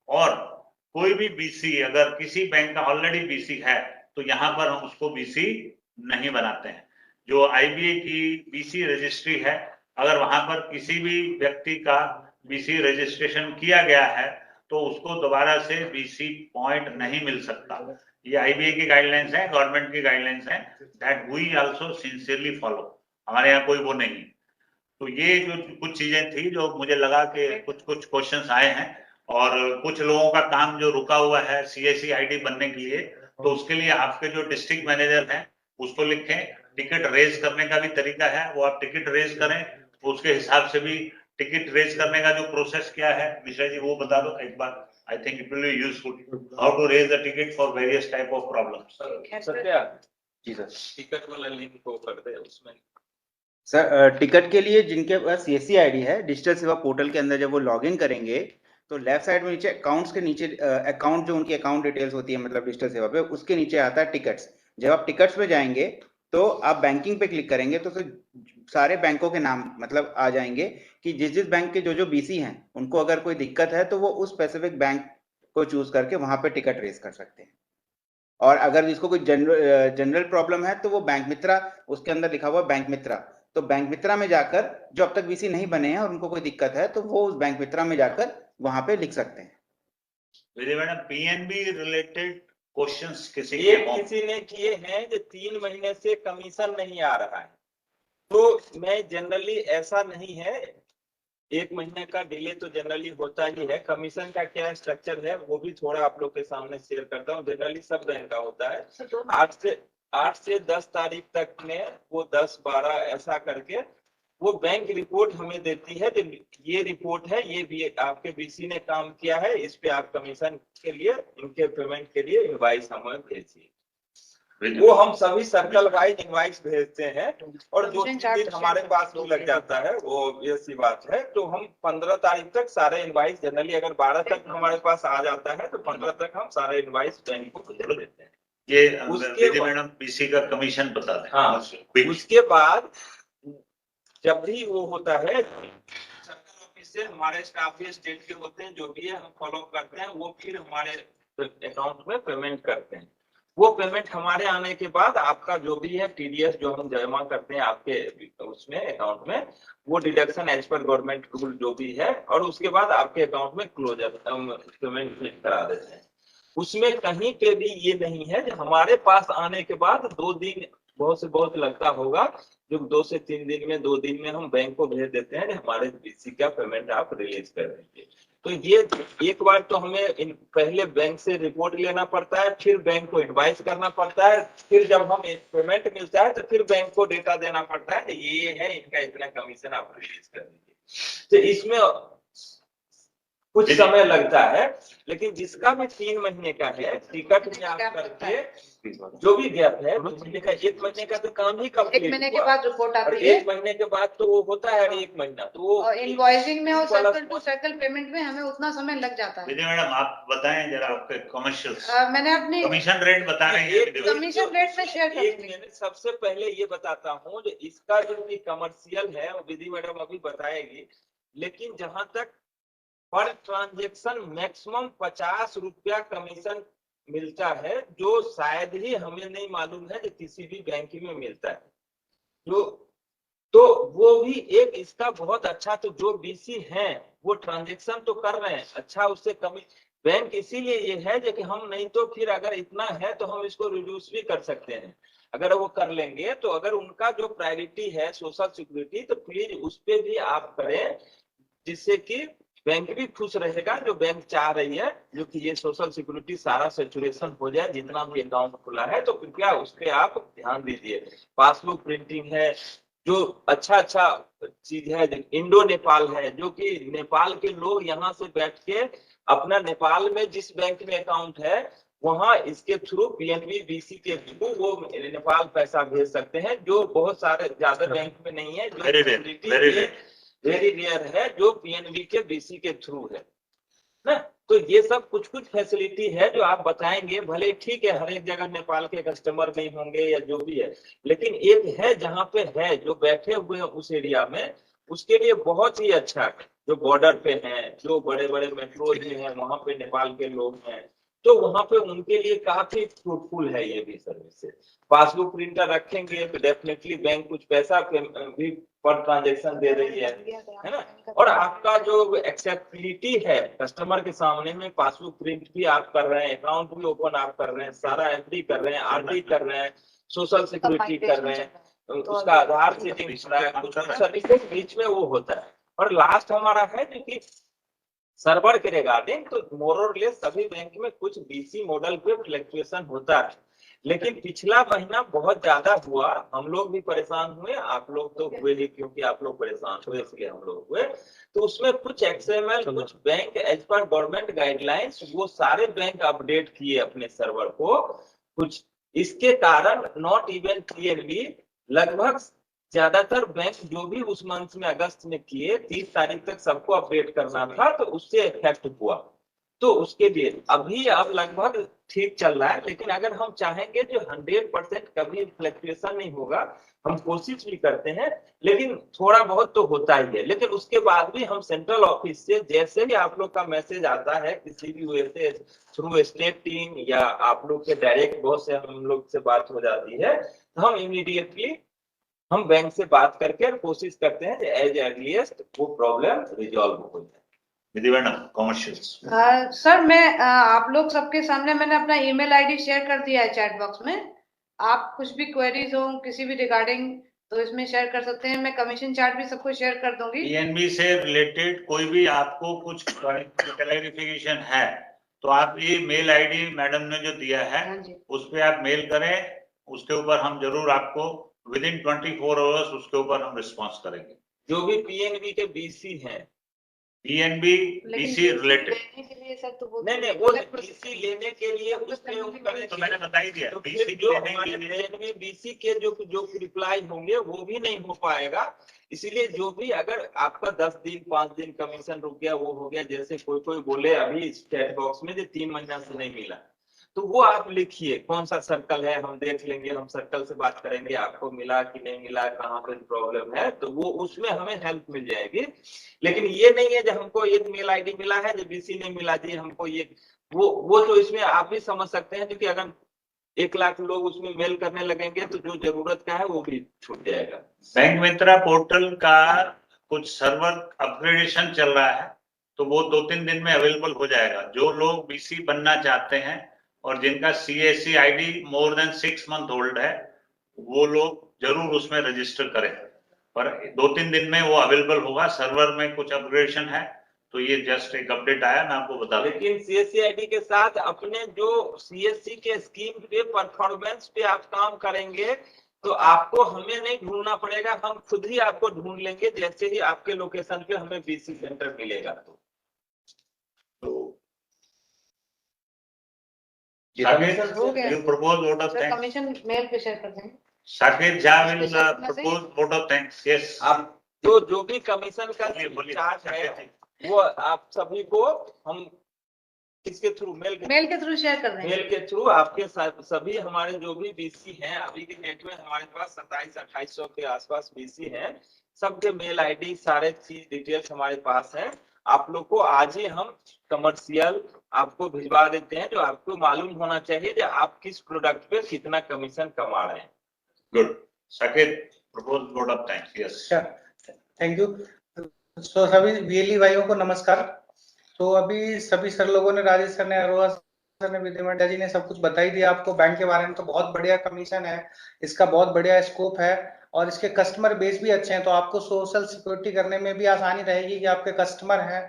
और कोई भी बीसी अगर किसी बैंक का ऑलरेडी बीसी है तो यहाँ पर हम उसको बीसी नहीं बनाते हैं। जो आईबीए की बीसी रजिस्ट्री है, अगर वहां पर किसी भी व्यक्ति का बीसी रजिस्ट्रेशन किया गया है तो उसको दोबारा से बीसी पॉइंट नहीं मिल सकता। ये आईबीए की गाइडलाइंस है, गवर्नमेंट की गाइडलाइंस है, that we also sincerely follow. हमारे यहाँ कोई वो नहीं। तो ये जो कुछ चीजें थी जो मुझे लगा कि कुछ क्वेश्चंस आए हैं और कुछ लोगों का काम जो रुका हुआ है सीएससी आईडी बनने के लिए, तो उसके लिए आपके जो डिस्ट्रिक्ट मैनेजर हैं उसको लिखें। टिकट रेज करने का भी तरीका है, वो आप टिकट रेज करें, उसके हिसाब से भी टिकट रेज करने का जो प्रोसेस क्या है मिश्रा जी वो बता दो एक बार। I think it will be useful how to raise the ticket for various type of problems. Satya ji sir, ticket वाला लिंक को कर दे उसमें। सर टिकट के लिए जिनके पास सीएससी आईडी है, डिजिटल सेवा पोर्टल के अंदर जब वो लॉगिन करेंगे तो लेफ्ट साइड में नीचे अकाउंट्स के नीचे अकाउंट जो उनकी अकाउंट डिटेल्स होती है मतलब डिजिटल सेवा पे, उसके नीचे आता है टिकट्स। जब आप टिकट्स पे जाएंगे तो आप बैंकिंग पे क्लिक करेंगे तो फिर सारे बैंकों के नाम मतलब आ जाएंगे कि जिस बैंक के जो बीसी हैं उनको अगर कोई दिक्कत है तो वो उस स्पेसिफिक बैंक को चूज करके वहां पे टिकट रेज कर सकते हैं। और अगर जिसको कोई जनरल प्रॉब्लम है तो वो बैंक मित्रा, उसके अंदर लिखा हुआ बैंक मित्रा, तो बैंक मित्रा में जाकर जो अब तक बीसी नहीं बने हैं और उनको कोई दिक्कत है तो वो उस बैंक मित्रा में जाकर वहां पे लिख सकते हैं। विजय मैडम, पीएनबी रिलेटेड क्वेश्चंस किसी ने किए हैं जो 3 महीने से कमीशन नहीं आ रहा है, तो मैं जनरली ऐसा नहीं है, 1 महीने का डिले तो जनरली होता ही है। कमीशन का क्या स्ट्रक्चर है वो भी थोड़ा आप लोग के सामने शेयर करता हूँ। जनरली सब बैंक का होता है 8 से 10 तारीख तक में वो 10-12 ऐसा करके वो बैंक रिपोर्ट हमें देती है कि ये रिपोर्ट है, ये भी आपके बीसी ने काम किया है, इस पे आप कमीशन के लिए इनके पेमेंट के लिए इनवाइस हमें भेजिए। वो हम सभी सर्कल वाइज इनवाइस भेजते हैं और जो दिन हमारे पास भी लग जाता है वो ये सी बात है। तो हम 15 तारीख तक सारे इनवाइस जनरली, अगर 12 तक हमारे पास आ जाता है तो 15 तक हम सारे इनवाइस बैंक को दे देते हैं। ये उसके मैडम बीसी का कमीशन बता दें। हाँ, उसके बाद जब भी वो होता है सर्कल ऑफिस से हमारे स्टाफ भी स्टेट के होते हैं, जो भी है हम फॉलो करते हैं, वो फिर हमारे अकाउंट में पेमेंट करते हैं। वो पेमेंट हमारे आने के बाद आपका जो भी है टीडीएस जो हम जमा करते हैं आपके उसमें अकाउंट में, वो deduction as per government rule जो भी है, और उसके बाद आपके अकाउंट में क्लोजर पेमेंट करा देते हैं। उसमें कहीं पे भी ये नहीं है कि हमारे पास आने के बाद 2 दिन बहुत से बहुत लगता होगा, जो 2 से 3 दिन में 2 दिन में हम बैंक को भेज देते हैं कि हमारे बीसी का पेमेंट आप रिलीज कर दीजिए। तो ये एक बार तो हमें पहले बैंक से रिपोर्ट लेना पड़ता है, फिर बैंक को एडवाइस करना पड़ता है, फिर जब हम पेमेंट मिलता है तो फिर बैंक को डेटा देना पड़ता है, ये है इनका इतना कमीशन आप रिलीज कर दीजिए। तो इसमें कुछ समय लगता है, लेकिन जिसका भी 3 महीने का है टिकट में आप करके जो भी गैप है 2 महीने का, 1 महीने का तो काम ही कंप्लीट, 1 महीने के बाद रिपोर्ट और आती है, 1 महीने के बाद तो वो होता है 1 महीना, तो वो और इनवॉइसिंग में और सर्कल टू सर्कल पेमेंट में हमें उतना समय लग जाता है। विजय मैडम आप बताएं जरा आपके कमर्शियल्स मैंने अपनी कमीशन रेट बता रहे हैं वीडियो में। कमीशन रेट में शेयर कर दूंगी। मैंने सबसे पहले ये बताता हूँ जो इसका जो भी कमर्शियल है वो विधि मैडम अभी बताएगी, लेकिन जहां तक पर ट्रांजेक्शन मैक्सिमम 50 रुपया कमीशन मिलता है, जो शायद ही हमें नहीं मालूम है कि किसी भी बैंक में मिलता है। तो वो भी एक इसका बहुत अच्छा, तो जो बीसी हैं वो ट्रांजेक्शन तो कर रहे हैं अच्छा, उससे कमी बैंक इसीलिए ये है कि हम नहीं तो फिर अगर इतना है तो हम इसको रिड्यूस भी कर सकते हैं, अगर वो कर लेंगे तो। अगर उनका जो प्रायोरिटी है सोशल सिक्योरिटी, तो प्लीज उस पर भी आप करें, जिससे कि बैंक भी खुश रहेगा, जो बैंक चाह रही है जो कि ये सोशल सिक्योरिटी सारा सेचुरेशन हो जाए, जितना भी अकाउंट खुला है, तो कृपया उस पर आप ध्यान दीजिए। पासबुक प्रिंटिंग है, जो अच्छा चीज है, इंडो नेपाल है, जो कि नेपाल के लोग यहाँ से बैठ के अपना नेपाल में जिस बैंक में अकाउंट है वहां इसके थ्रू पीएनबी बीसी के थ्रू वो नेपाल पैसा भेज सकते हैं, जो बहुत सारे ज्यादा बैंक में नहीं है, जो वेरी रेयर है, जो पीएनबी के बीसी के थ्रू है ना। तो ये सब कुछ फैसिलिटी है जो आप बताएंगे, भले ठीक है हर एक जगह नेपाल के कस्टमर नहीं होंगे या जो भी है, लेकिन एक है जहाँ पे है जो बैठे हुए हैं उस एरिया में, उसके लिए बहुत ही अच्छा है। जो बॉर्डर पे है, जो बड़े बड़े मेट्रोज में है, वहां पे नेपाल के लोग हैं, तो वहां पे उनके लिए काफी फ्रूटफुल है ये भी सर्विसेज। पासबुक प्रिंटर रखेंगे तो डेफिनेटली बैंक कुछ पैसा भी पर ट्रांजेक्शन दे रही है ना। और आपका जो एक्सेप्टेबिलिटी है कस्टमर के सामने में, पासबुक प्रिंट भी आप कर रहे हैं, अकाउंट भी ओपन आप कर रहे हैं, सारा एफडी कर रहे हैं, आरडी कर रहे हैं, सोशल सिक्योरिटी कर रहे हैं, उसका आधार सेटिंग सर्विसेज बीच में वो होता है। और लास्ट हमारा है जो कि सर्वर के रिगार्डिंग, तो मोर और लेस सभी बैंक में कुछ बीसी मॉडल पे फ्लक्चुएशन होता है, लेकिन पिछला महीना बहुत ज्यादा हुआ, हम लोग भी परेशान हुए, आप लोग तो हुए ही क्योंकि आप लोग परेशान हुए इसलिए हम लोग हुए। तो उसमें कुछ एक्सएमएल कुछ bank as per government guidelines वो सारे बैंक अपडेट किए अपने सर्वर को, कुछ इसके कारण नॉट इवन पीएनबी लगभग ज्यादातर बैंक जो भी उस मंथ में अगस्त में किए 30 तारीख तक सबको अपडेट करना था, तो उससे इफेक्ट हुआ। तो उसके लिए अभी अब लगभग ठीक चल रहा है, लेकिन अगर हम चाहेंगे जो 100% कभी फ्लक्चुएशन नहीं होगा, हम कोशिश भी करते हैं, लेकिन थोड़ा बहुत तो होता ही है। लेकिन उसके बाद भी हम सेंट्रल ऑफिस से जैसे भी आप लोग का मैसेज आता है किसी भी वे से थ्रू स्टेट टीम या आप लोग के डायरेक्ट बहुत से हम लोग से बात हो जाती है, तो हम इमीडिएटली हम बैंक से बात करके कोशिश करते हैं एज अर्लीस्ट वो प्रॉब्लम रिजॉल्व हो जाए। कमर्शियल्स सर मैं आप लोग सबके सामने मैंने अपना ईमेल आईडी शेयर कर दिया है चैट बॉक्स में, आप कुछ भी क्वेरीज हो किसी भी रिगार्डिंग तो इसमें शेयर कर सकते हैं। मैं कमीशन चार्ट भी सबको शेयर कर दूंगी। पीएनबी से रिलेटेड कोई भी आपको कुछ क्लैरिफिकेशन है तो आप ये मेल आईडी मैडम ने जो दिया है उस पे आप मेल करें, उसके ऊपर हम जरूर आपको विद इन 24 आवर्स उसके ऊपर हम रिस्पॉन्स करेंगे। जो भी पीएनबी के बीसी हैं, पीएनबी बीसी रिलेटेड नहीं वो बीसी लेने के लिए तो मैंने बता ही दिया, तो फिर जो हमारे पीएनबी बीसी के जो रिप्लाई होंगे वो भी नहीं हो पाएगा। इसीलिए जो भी अगर आपका 10 दिन 5 दिन कमीशन रुक गया वो हो गया, जैसे कोई बोले अभी चैट बॉक्स में जो 3 महीना से नहीं मिला, तो वो आप लिखिए कौन सा सर्कल है, हम देख लेंगे, हम सर्कल से बात करेंगे आपको मिला कि नहीं मिला, कहाँ पे प्रॉब्लम है, तो वो उसमें हमें हेल्प मिल जाएगी। लेकिन ये नहीं है जो हमको एक मेल आईडी मिला है, जो बीसी नहीं मिला जी हमको ये, वो तो इसमें आप भी समझ सकते हैं, क्योंकि अगर 1 लाख लोग उसमें मेल करने लगेंगे तो जो जरूरत का है वो भी छूट जाएगा। बैंक मित्रा पोर्टल का कुछ सर्वर अपग्रेडेशन चल रहा है, तो वो 2-3 दिन में अवेलेबल हो जाएगा। जो लोग बीसी बनना चाहते हैं और जिनका CSC ID more than 6 month old है, वो लोग जरूर उसमें रजिस्टर करें, पर 2-3 दिन में वो अवेलेबल होगा। सर्वर में कुछ अपग्रेडेशन है, तो ये जस्ट एक अपडेट आया, मैं आपको बता दूं। लेकिन सीएससी आईडी के साथ अपने जो सीएससी के स्कीम पे परफॉर्मेंस पे आप काम करेंगे, तो आपको हमें नहीं ढूंढना पड़ेगा, हम खुद ही आपको ढूंढ लेंगे जैसे ही आपके लोकेशन पे हमें बीसी सेंटर मिलेगा। तो साकेत, हो गया। you propose vote of sir thanks. Commission mail पे शेयर कर देंगे। Saket Jha will इसके साथ में propose vote of thanks. Yes. आप जो भी कमीशन का बोलिए, चार्ज है साकेत जी। वो आप सभी को हम इसके थ्रू मेल के थ्रू शेयर कर देंगे। मेल के थ्रू आपके सभी हमारे जो भी बीसी हैं, अभी के डेट में हमारे पास 2700-2800 के आसपास बीसी हैं, सबके मेल आईडी सारे चीज डिटेल्स हमारे पास है। आप लोग को आज ही हम कमर्शियल आपको भिजवा देते हैं, जो आपको मालूम होना चाहिए कि आप किस प्रोडक्ट पे कितना कमीशन कमा रहे हैं। Good. Saket, propose vote of thanks. Yes. Thank you. तो सभी वीएलई भाइयों को नमस्कार। तो अभी सभी सर लोगों ने, राजेश सर ने, अरोड़ा सर ने, विद्यमंडा जी ने सब कुछ बता ही दिया आपको बैंक के बारे में। तो बहुत बढ़िया कमीशन है, इसका बहुत बढ़िया स्कोप है और इसके कस्टमर बेस भी अच्छे हैं, तो आपको सोशल सिक्योरिटी करने में भी आसानी रहेगी कि आपके कस्टमर हैं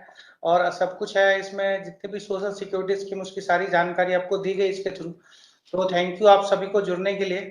और सब कुछ है इसमें। जितने भी सोशल सिक्योरिटी स्कीम उसकी सारी जानकारी आपको दी गई इसके थ्रू। तो थैंक यू आप सभी को जुड़ने के लिए।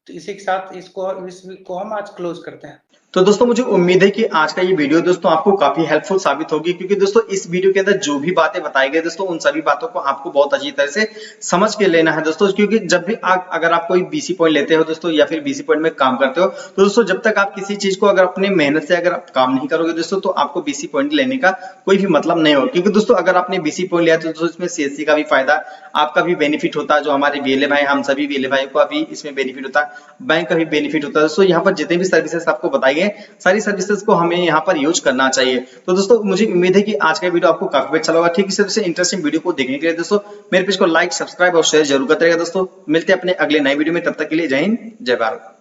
तो इसी के साथ इसको हम आज क्लोज करते हैं। तो दोस्तों मुझे उम्मीद है कि आज का ये वीडियो दोस्तों आपको काफी हेल्पफुल साबित होगी, क्योंकि दोस्तों इस वीडियो के अंदर जो भी बातें बताई गई दोस्तों उन सभी बातों को आपको बहुत अच्छी तरह से समझ के लेना है दोस्तों। क्योंकि जब भी अगर आप कोई बीसी पॉइंट लेते हो दोस्तों या फिर बीसी पॉइंट में काम करते हो, तो दोस्तों जब तक आप किसी चीज को अगर अपनी मेहनत से अगर आप काम नहीं करोगे दोस्तों, तो आपको बीसी पॉइंट लेने का कोई भी मतलब नहीं होगा। क्योंकि दोस्तों अगर आपने बीसी पॉइंट लिया तो दोस्तों इसमें सीएससी का भी फायदा, आपका भी बेनिफिट होता है, जो हमारे वीएलए भाई, हम सभी वीएलए भाई को अभी इसमें बेनिफिट होता है, बैंक का भी बेनिफिट होता है दोस्तों। यहाँ पर जितने भी सर्विसेज आपको बताई गए, सारी सर्विसेज को हमें यहाँ पर यूज करना चाहिए। तो दोस्तों मुझे उम्मीद है कि आज का वीडियो आपको काफी अच्छा लगा। ठीक इसी तरह से इंटरेस्टिंग वीडियो को देखने के लिए दोस्तों मेरे पेज को लाइक, सब्सक्राइब और शेयर जरूर करते रहेगा दोस्तों। मिलते हैं अपने अगले नए वीडियो में, तब तक के लिए जय हिंद, जय भारत।